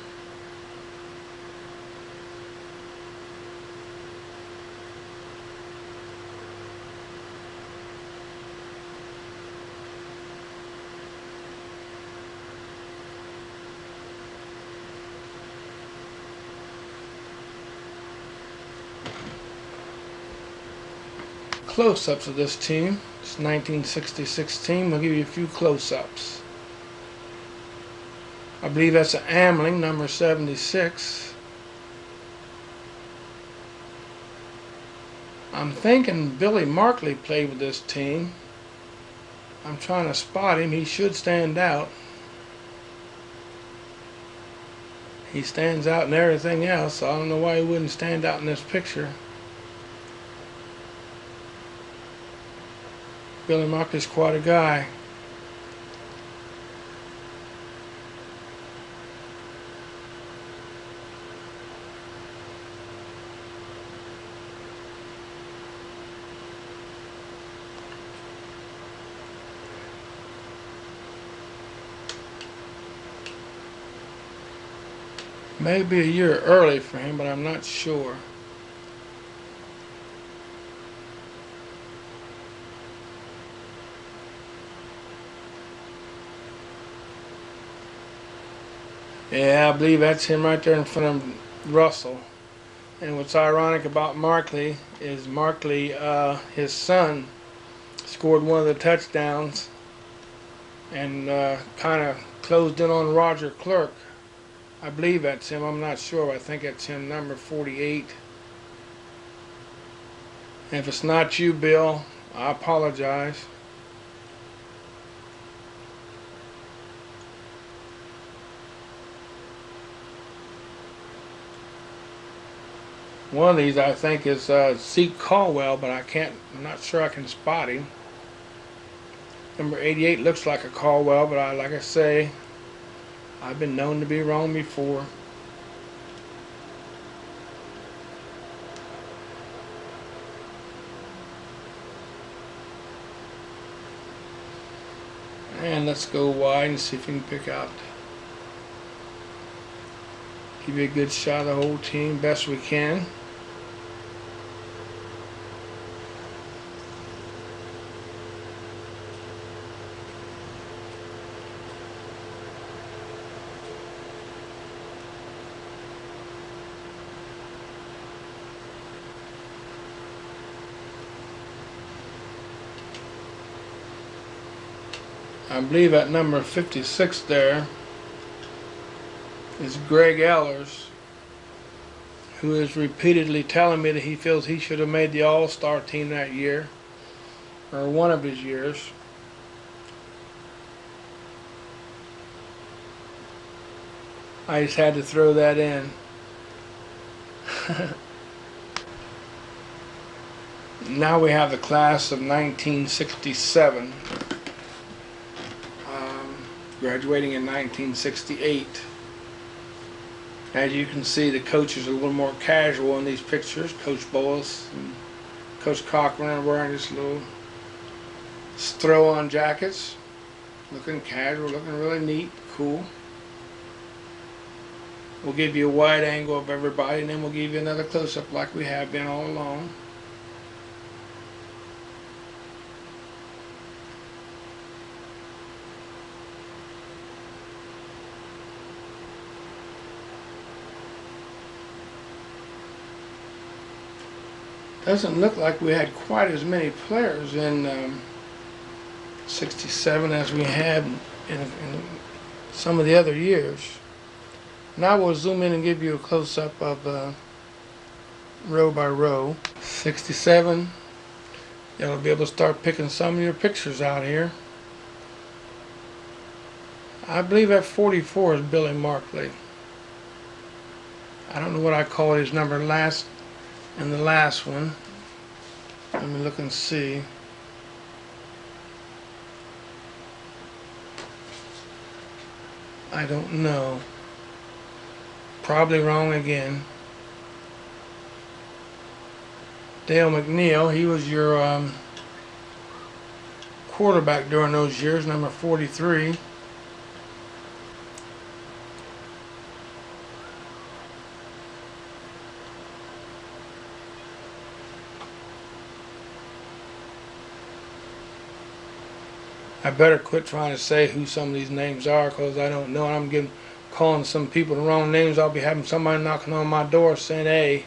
Close-ups of this team. It's 1966 team. We'll give you a few close-ups. I believe that's an Amling, number 76. I'm thinking Billy Markley played with this team. I'm trying to spot him. He should stand out. He stands out in everything else, so I don't know why he wouldn't stand out in this picture. Billy Markley's quite a guy. Maybe a year early for him, but I'm not sure. Yeah, I believe that's him right there in front of Russell. And what's ironic about Markley is his son, scored one of the touchdowns and kind of closed in on Roger Clerk. I believe that's him. I'm not sure. I think that's him, number 48. And if it's not you, Bill, I apologize. One of these I think is Zeke Caldwell, but I'm not sure I can spot him. Number 88 looks like a Caldwell, but like I say, I've been known to be wrong before. And let's go wide and see if we can pick out. Give you a good shot of the whole team, best we can. I believe at number 56 there is Greg Ellers, who is repeatedly telling me that he feels he should have made the All-Star team that year, or one of his years. I just had to throw that in. Now we have the class of 1967. Graduating in 1968. As you can see, the coaches are a little more casual in these pictures. Coach Bowles and Coach Cochran are wearing just little throw-on jackets, looking casual, looking really neat, cool. We'll give you a wide angle of everybody, and then we'll give you another close-up like we have been all along. Doesn't look like we had quite as many players in 67 as we had in some of the other years. Now we'll zoom in and give you a close-up of row by row. 67, you'll be able to start picking some of your pictures out here. I believe that 44 is Billy Markley. I don't know what I call his number last in the last one. Let me look and see. I don't know. Probably wrong again. Dale McNeil, he was your quarterback during those years, number 43. I better quit trying to say who some of these names are, because I don't know, and I'm calling some people the wrong names. I'll be having somebody knocking on my door saying, hey,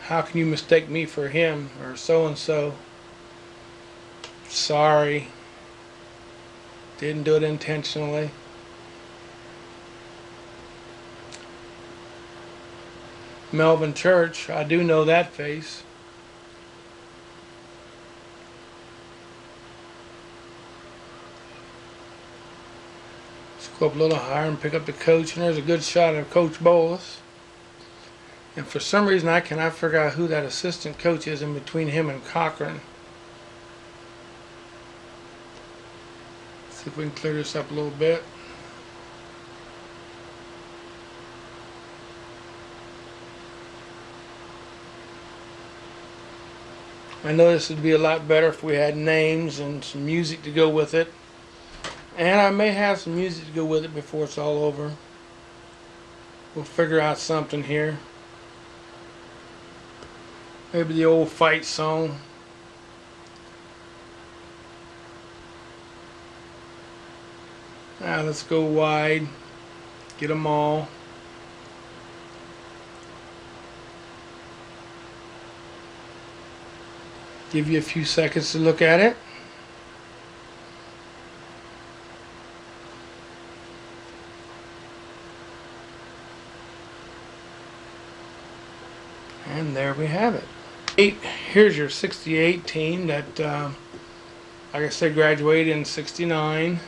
how can you mistake me for him or so and so? Sorry, didn't do it intentionally. Melvin Church, I do know that face. Go up a little higher and pick up the coach, and there's a good shot of Coach Bolus. And for some reason I cannot figure out who that assistant coach is in between him and Cochran. See if we can clear this up a little bit. I know this would be a lot better if we had names and some music to go with it. And I may have some music to go with it before it's all over. We'll figure out something here. Maybe the old fight song. Now let's go wide. Get them all. Give you a few seconds to look at it. And there we have it. Here's your 68 team that, like I said, graduated in 69.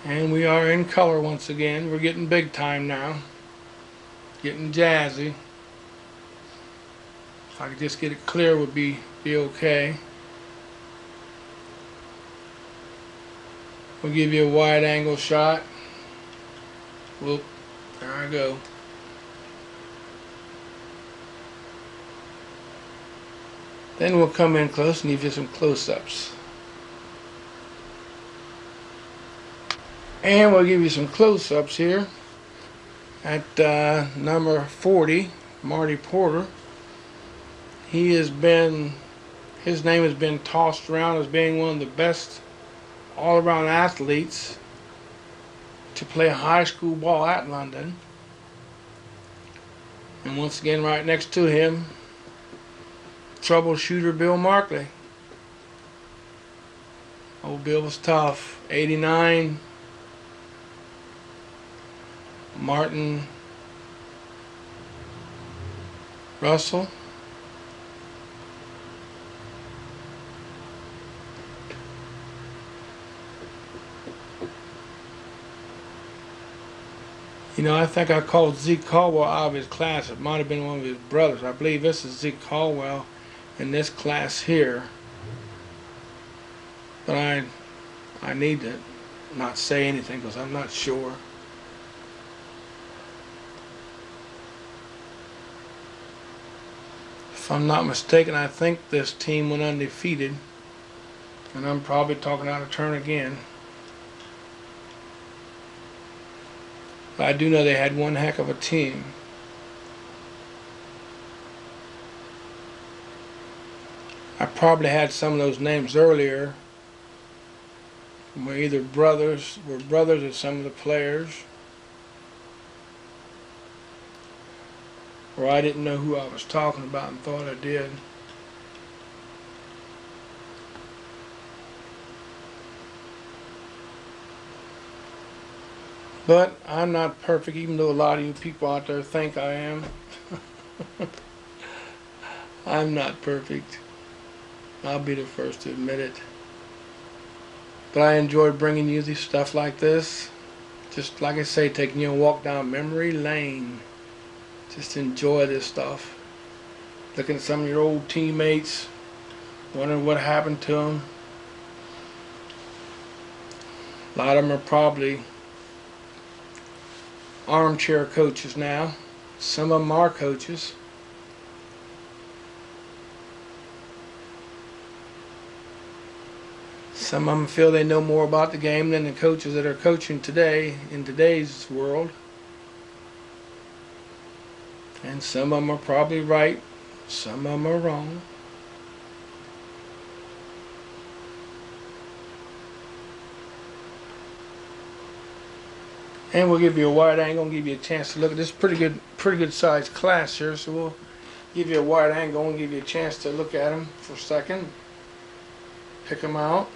And we are in color once again. We're getting big time now. Getting jazzy. If I could just get it clear, would be okay. We'll give you a wide angle shot. Whoop, there I go. Then we'll come in close and give you some close-ups. And we'll give you some close-ups here at number 40, Marty Porter. His name has been tossed around as being one of the best all-around athletes to play high school ball at London. And once again, right next to him, troubleshooter Bill Markley. Old Bill was tough. 89, Martin Russell. You know, I think I called Zeke Caldwell out of his class. It might have been one of his brothers. I believe this is Zeke Caldwell in this class here. But I need to not say anything because I'm not sure. If I'm not mistaken, I think this team went undefeated. And I'm probably talking out of turn again. But I do know they had one heck of a team. I probably had some of those names earlier. Were either brothers of some of the players, or I didn't know who I was talking about and thought I did. But I'm not perfect, even though a lot of you people out there think I am. I'm not perfect. I'll be the first to admit it. But I enjoy bringing you these stuff like this. Just like I say, taking you a walk down memory lane. Just enjoy this stuff. Looking at some of your old teammates, wondering what happened to them. A lot of them are probably armchair coaches now. Some of them are coaches. Some of them feel they know more about the game than the coaches that are coaching today in today's world. And some of them are probably right, some of them are wrong. And we'll give you a wide angle and give you a chance to look at this pretty good sized class here. So we'll give you a wide angle and give you a chance to look at them for a second. Pick them out.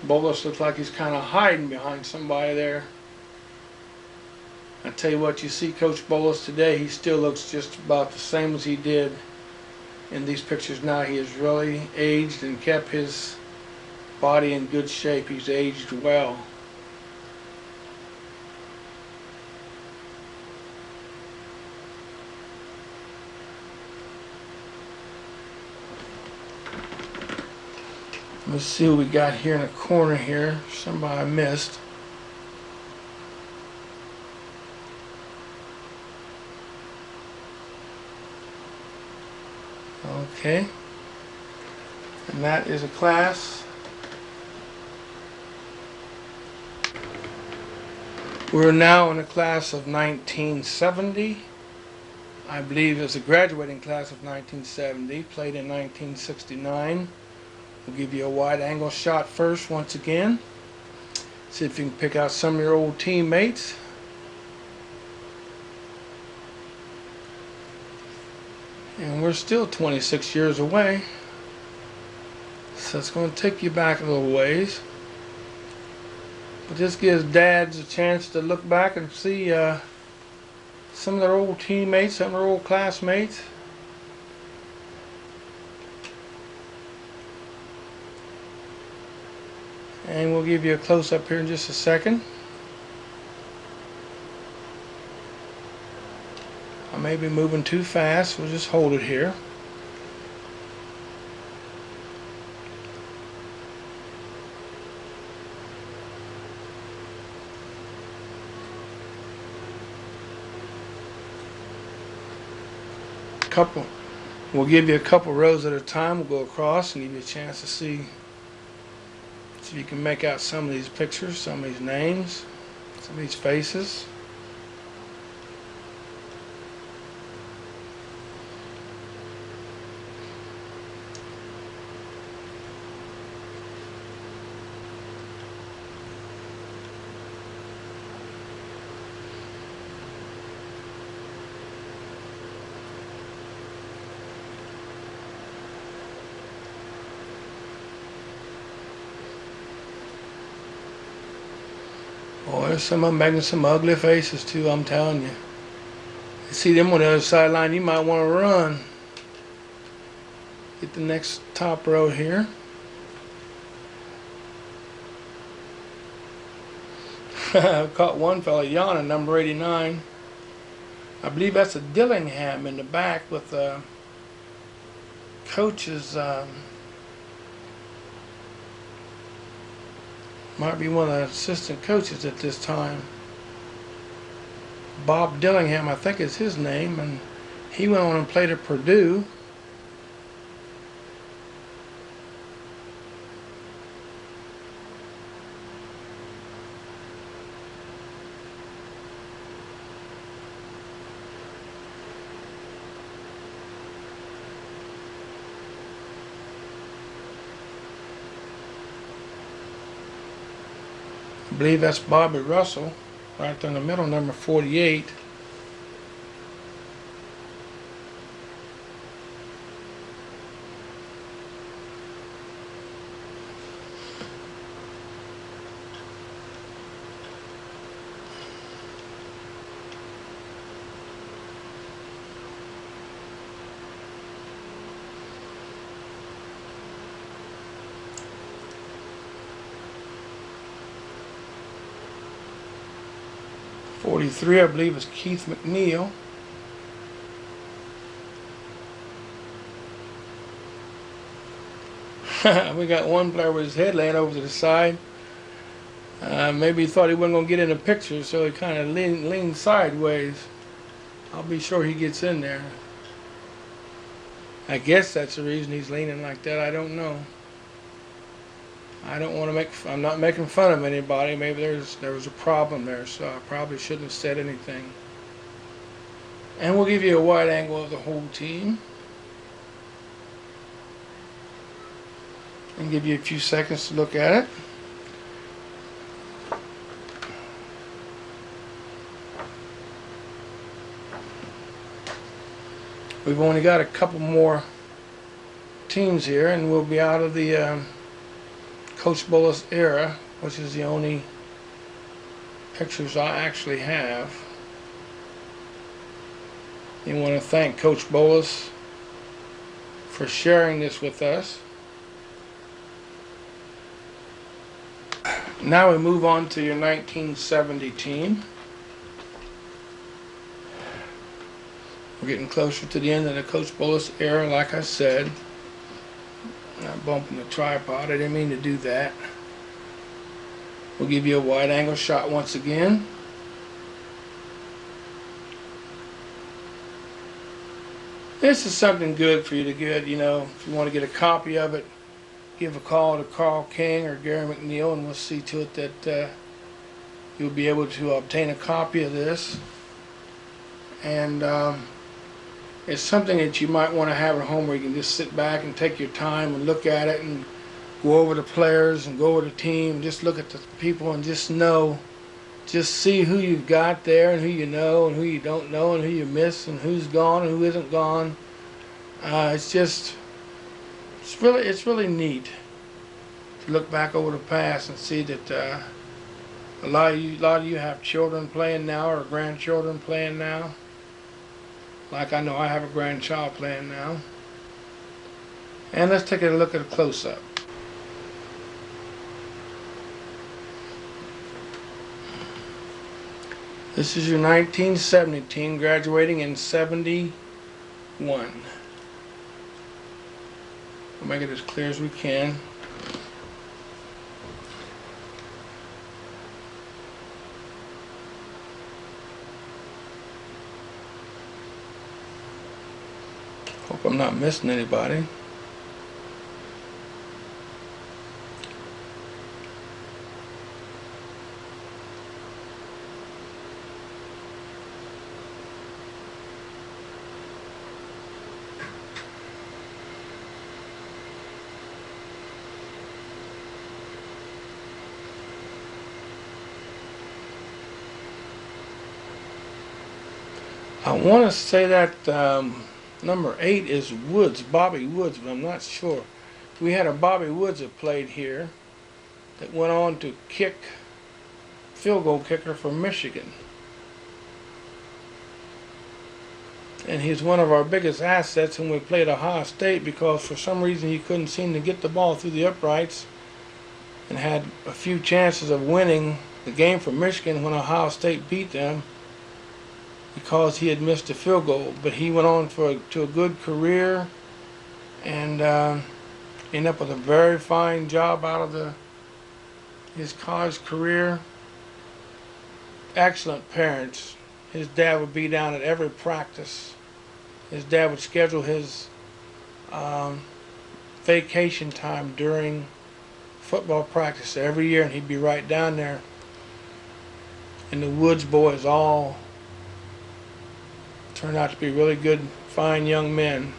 Bolus looks like he's kind of hiding behind somebody there. I tell you what, you see Coach Bolus today, he still looks just about the same as he did in these pictures now. He has really aged and kept his body in good shape. He's aged well. Let's see what we got here in the corner here. Somebody I missed. Okay. And that is a class. We're now in the class of 1970. I believe it's a graduating class of 1970, played in 1969. We'll give you a wide angle shot first once again. See if you can pick out some of your old teammates. And we're still 26 years away. So it's going to take you back a little ways. But this gives dads a chance to look back and see some of their old teammates, some of their old classmates. And we'll give you a close-up here in just a second. I may be moving too fast. We'll just hold it here. We'll give you a couple rows at a time. We'll go across and give you a chance to see if you can make out some of these pictures, some of these names, some of these faces. Oh, there's some of them making some ugly faces too, I'm telling you. You see them on the other sideline, you might want to run. Get the next top row here. I caught one fella yawning, number 89. I believe that's a Dillingham in the back with coaches. Might be one of the assistant coaches at this time. Bob Dillingham, I think is his name, and he went on and played at Purdue. believe that's Bobby Russell, right there in the middle, number 48. '43, I believe, is Keith McNeil. We got one player with his head laying over to the side. Maybe he thought he wasn't going to get in the picture, so he kind of leaned sideways. I'll be sure he gets in there. I guess that's the reason he's leaning like that. I don't know. I don't want to I'm not making fun of anybody. Maybe there was a problem there, so I probably shouldn't have said anything. And we'll give you a wide angle of the whole team. And give you a few seconds to look at it. We've only got a couple more teams here, and we'll be out of the Coach Bullis era, which is the only pictures I actually have. We want to thank Coach Bullis for sharing this with us. Now we move on to your 1970 team. We're getting closer to the end of the Coach Bullis era, like I said. I'm bumping the tripod. I didn't mean to do that. We'll give you a wide angle shot once again. This is something good for you to get, you know, if you want to get a copy of it, give a call to Carl King or Gary McNeil, and we'll see to it that you'll be able to obtain a copy of this. And it's something that you might want to have at home where you can just sit back and take your time and look at it and go over the players and go over the team and just look at the people and just see who you've got there and who you know and who you don't know and who you miss and who's gone and who isn't gone. It's really neat to look back over the past and see that a lot of you have children playing now or grandchildren playing now. Like I know I have a grandchild playing now. And let's take a look at a close-up. This is your 1970 team graduating in '71. We'll make it as clear as we can. Hope I'm not missing anybody. I want to say that number 8 is Woods, Bobby Woods, but I'm not sure. We had a Bobby Woods that played here that went on to kick field goal kicker for Michigan. And he's one of our biggest assets when we played Ohio State because for some reason he couldn't seem to get the ball through the uprights and had a few chances of winning the game for Michigan when Ohio State beat them because he had missed a field goal. But he went on to a good career and ended up with a very fine job out of his college career. Excellent parents. His dad would be down at every practice. His dad would schedule his vacation time during football practice every year, and he'd be right down there. And the Woods boys all turned out to be really good, fine young men.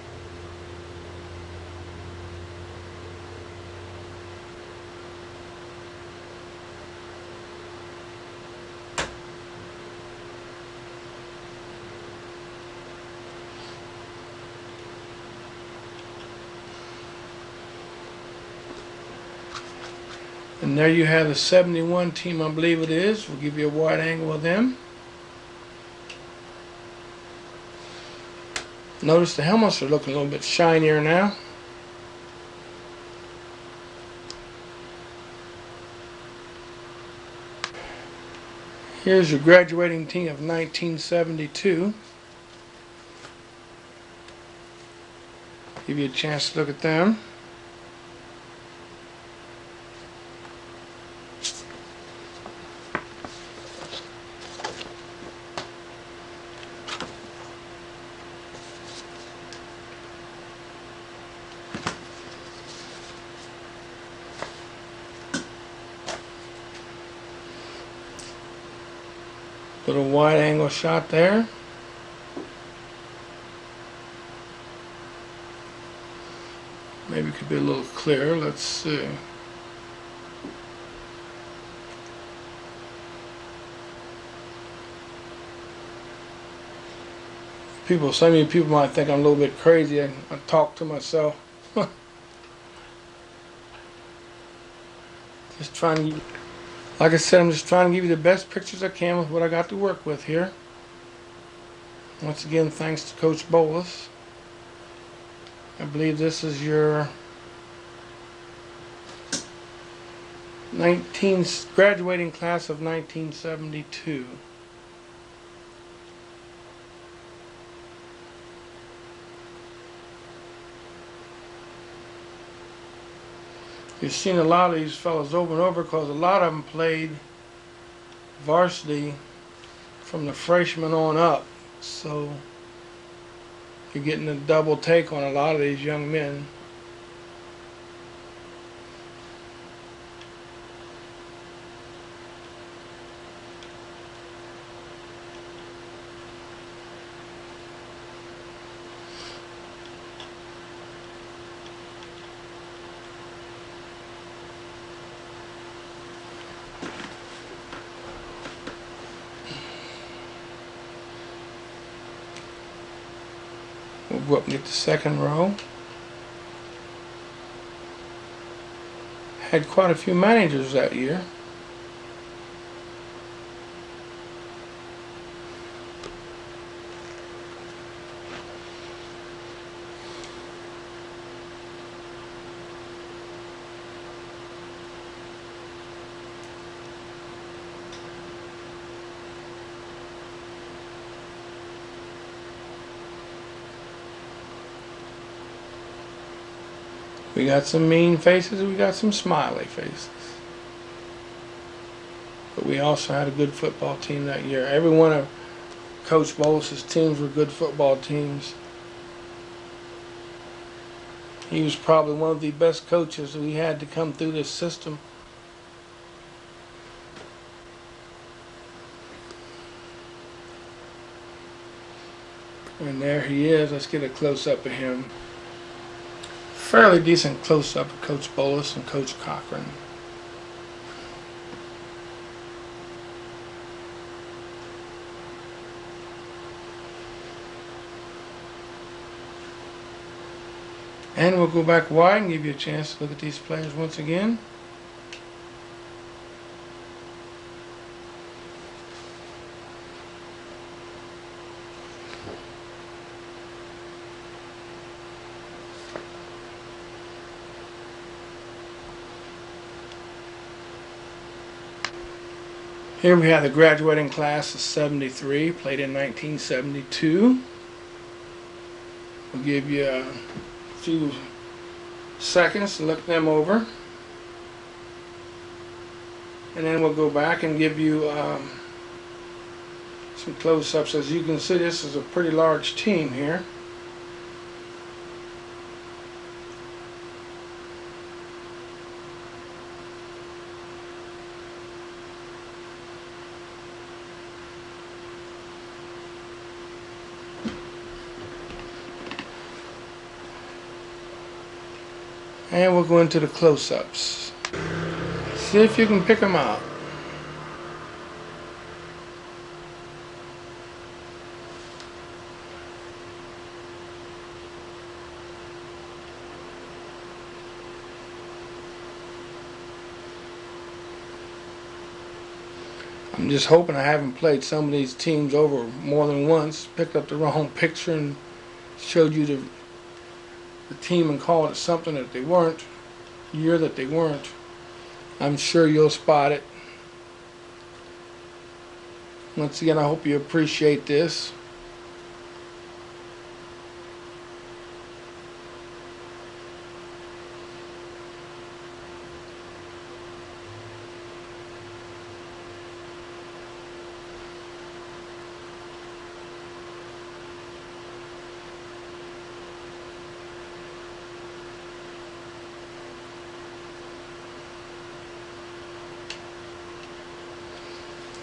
And there you have the 71 team, I believe it is. We'll give you a wide angle of them. Notice the helmets are looking a little bit shinier now. Here's your graduating team of 1972. Give you a chance to look at them. Little wide angle shot there. Maybe it could be a little clearer. Let's see. Some of you people might think I'm a little bit crazy. I talk to myself. Just trying to, like I said, I'm just trying to give you the best pictures I can with what I got to work with here. Once again, thanks to Coach Bolus. I believe this is your graduating class of 1972. You've seen a lot of these fellows over and over because a lot of them played varsity from the freshman on up. So you're getting a double take on a lot of these young men. We'll go up and get the second row. Had quite a few managers that year. We got some mean faces, we got some smiley faces. But we also had a good football team that year. Every one of Coach Bolus's teams were good football teams. He was probably one of the best coaches we had to come through this system. And there he is. Let's get a close-up of him. Fairly decent close-up of Coach Bolus and Coach Cochran. And we'll go back wide and give you a chance to look at these players once again. Here we have the graduating class of 73, played in 1972. We'll give you a few seconds to look them over. And then we'll go back and give you some close-ups. As you can see, this is a pretty large team here. And we'll go into the close-ups. See if you can pick them out. I'm just hoping I haven't played some of these teams over more than once, picked up the wrong picture and showed you the team and called it something that they weren't, year that they weren't. I'm sure you'll spot it. Once again, I hope you appreciate this.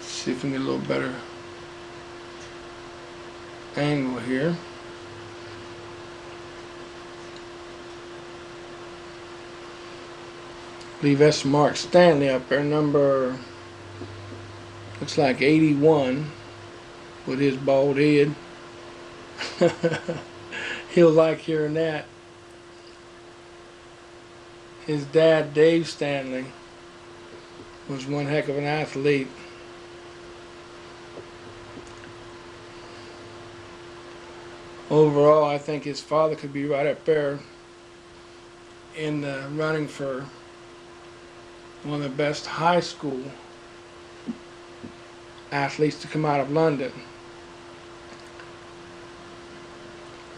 See if we can get a little better angle here. I believe that's Mark Stanley up there, number, looks like 81, with his bald head. He'll like hearing that. His dad, Dave Stanley, was one heck of an athlete. Overall, I think his father could be right up there in the running for one of the best high school athletes to come out of London.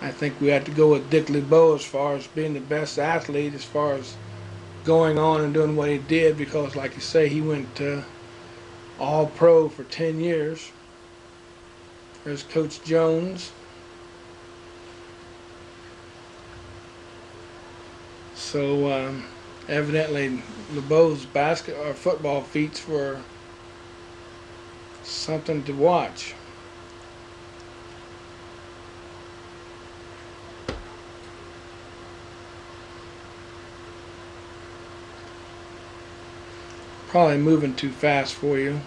I think we had to go with Dick LeBeau as far as being the best athlete, as far as going on and doing what he did, because like you say, he went all pro for 10 years. There's Coach Jones. So evidently LeBeau's football feats were something to watch. Probably moving too fast for you.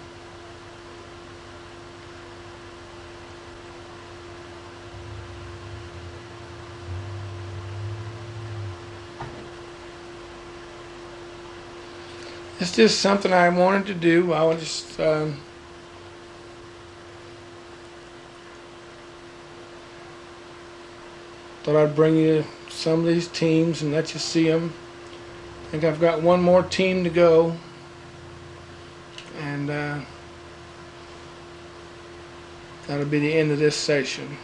It's just something I wanted to do. I was just thought I'd bring you some of these teams and let you see them. I think I've got one more team to go, and that'll be the end of this session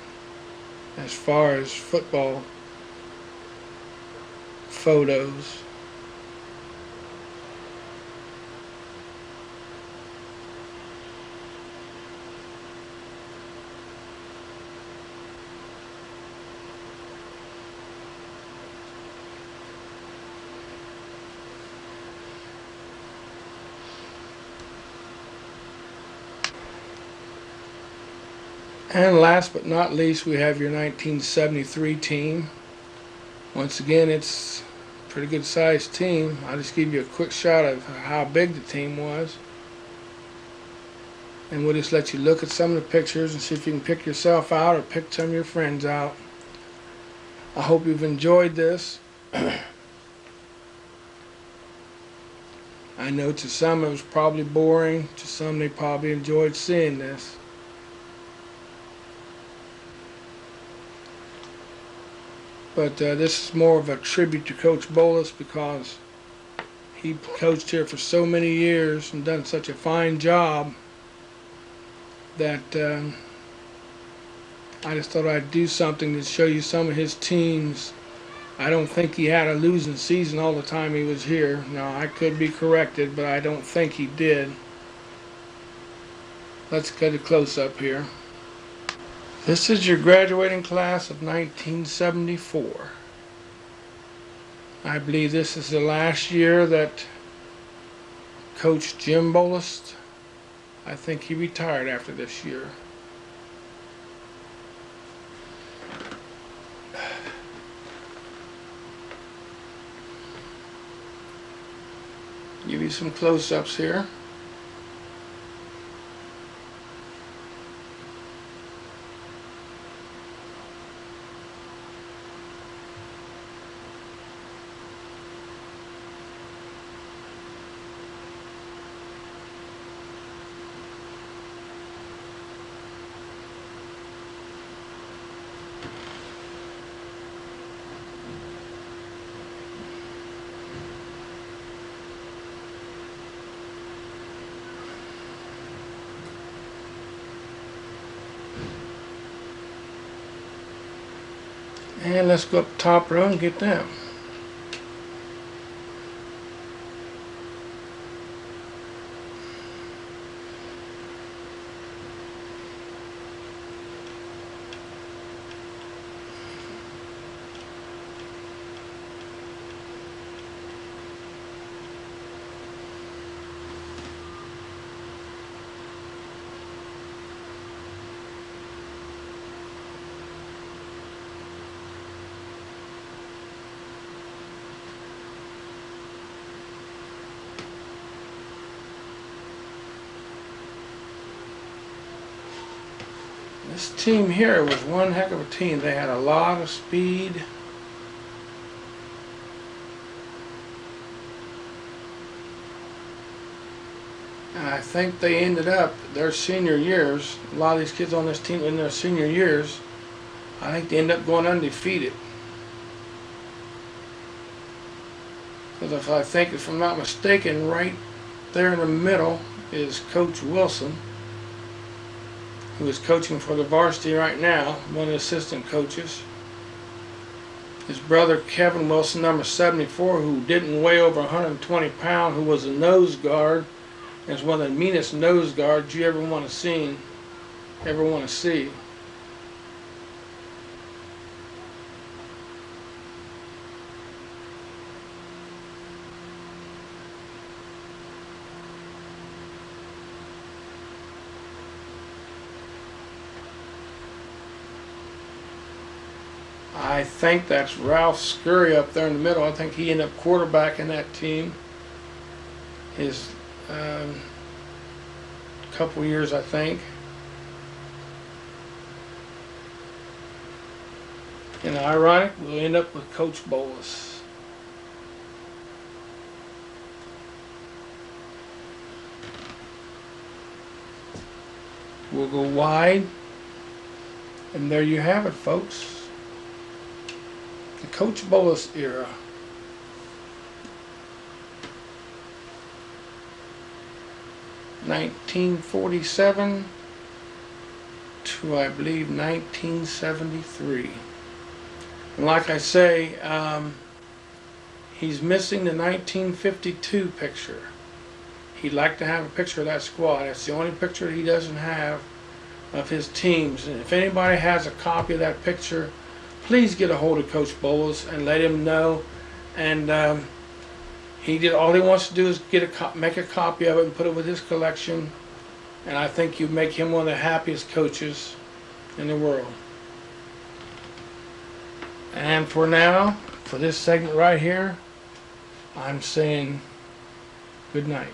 as far as football photos. And last but not least, we have your 1973 team. Once again, it's a pretty good sized team. I'll just give you a quick shot of how big the team was. And we'll just let you look at some of the pictures and see if you can pick yourself out or pick some of your friends out. I hope you've enjoyed this. I know to some it was probably boring, to some they probably enjoyed seeing this. But this is more of a tribute to Coach Bolus, because he coached here for so many years and done such a fine job that I just thought I'd do something to show you some of his teams. I don't think he had a losing season all the time he was here. Now, I could be corrected, but I don't think he did. Let's get a close-up here. This is your graduating class of 1974. I believe this is the last year that Coach Jim Bolus, I think he retired after this year. Give you some close-ups here. And let's go up the top row and get them. This team here was one heck of a team. They had a lot of speed. And I think they ended up their senior years, a lot of these kids on this team in their senior years, I think they ended up going undefeated. Because if I'm not mistaken, right there in the middle is Coach Wilson, who is coaching for the varsity right now, one of the assistant coaches. His brother Kevin Wilson, number 74, who didn't weigh over 120 pounds, who was a nose guard, and is one of the meanest nose guards you ever want to see. I think that's Ralph Scurry up there in the middle. I think he ended up quarterbacking that team his couple years, I think. And ironic, we'll end up with Coach Bolus. We'll go wide, and there you have it, folks. The Coach Bolus era. (1947) to, I believe, 1973. And like I say, he's missing the 1952 picture. He'd like to have a picture of that squad. That's the only picture he doesn't have of his teams. And if anybody has a copy of that picture, please get a hold of Coach Bolus and let him know. And all he wants to do is make a copy of it and put it with his collection. And I think you make him one of the happiest coaches in the world. And for now, for this segment right here, I'm saying good night.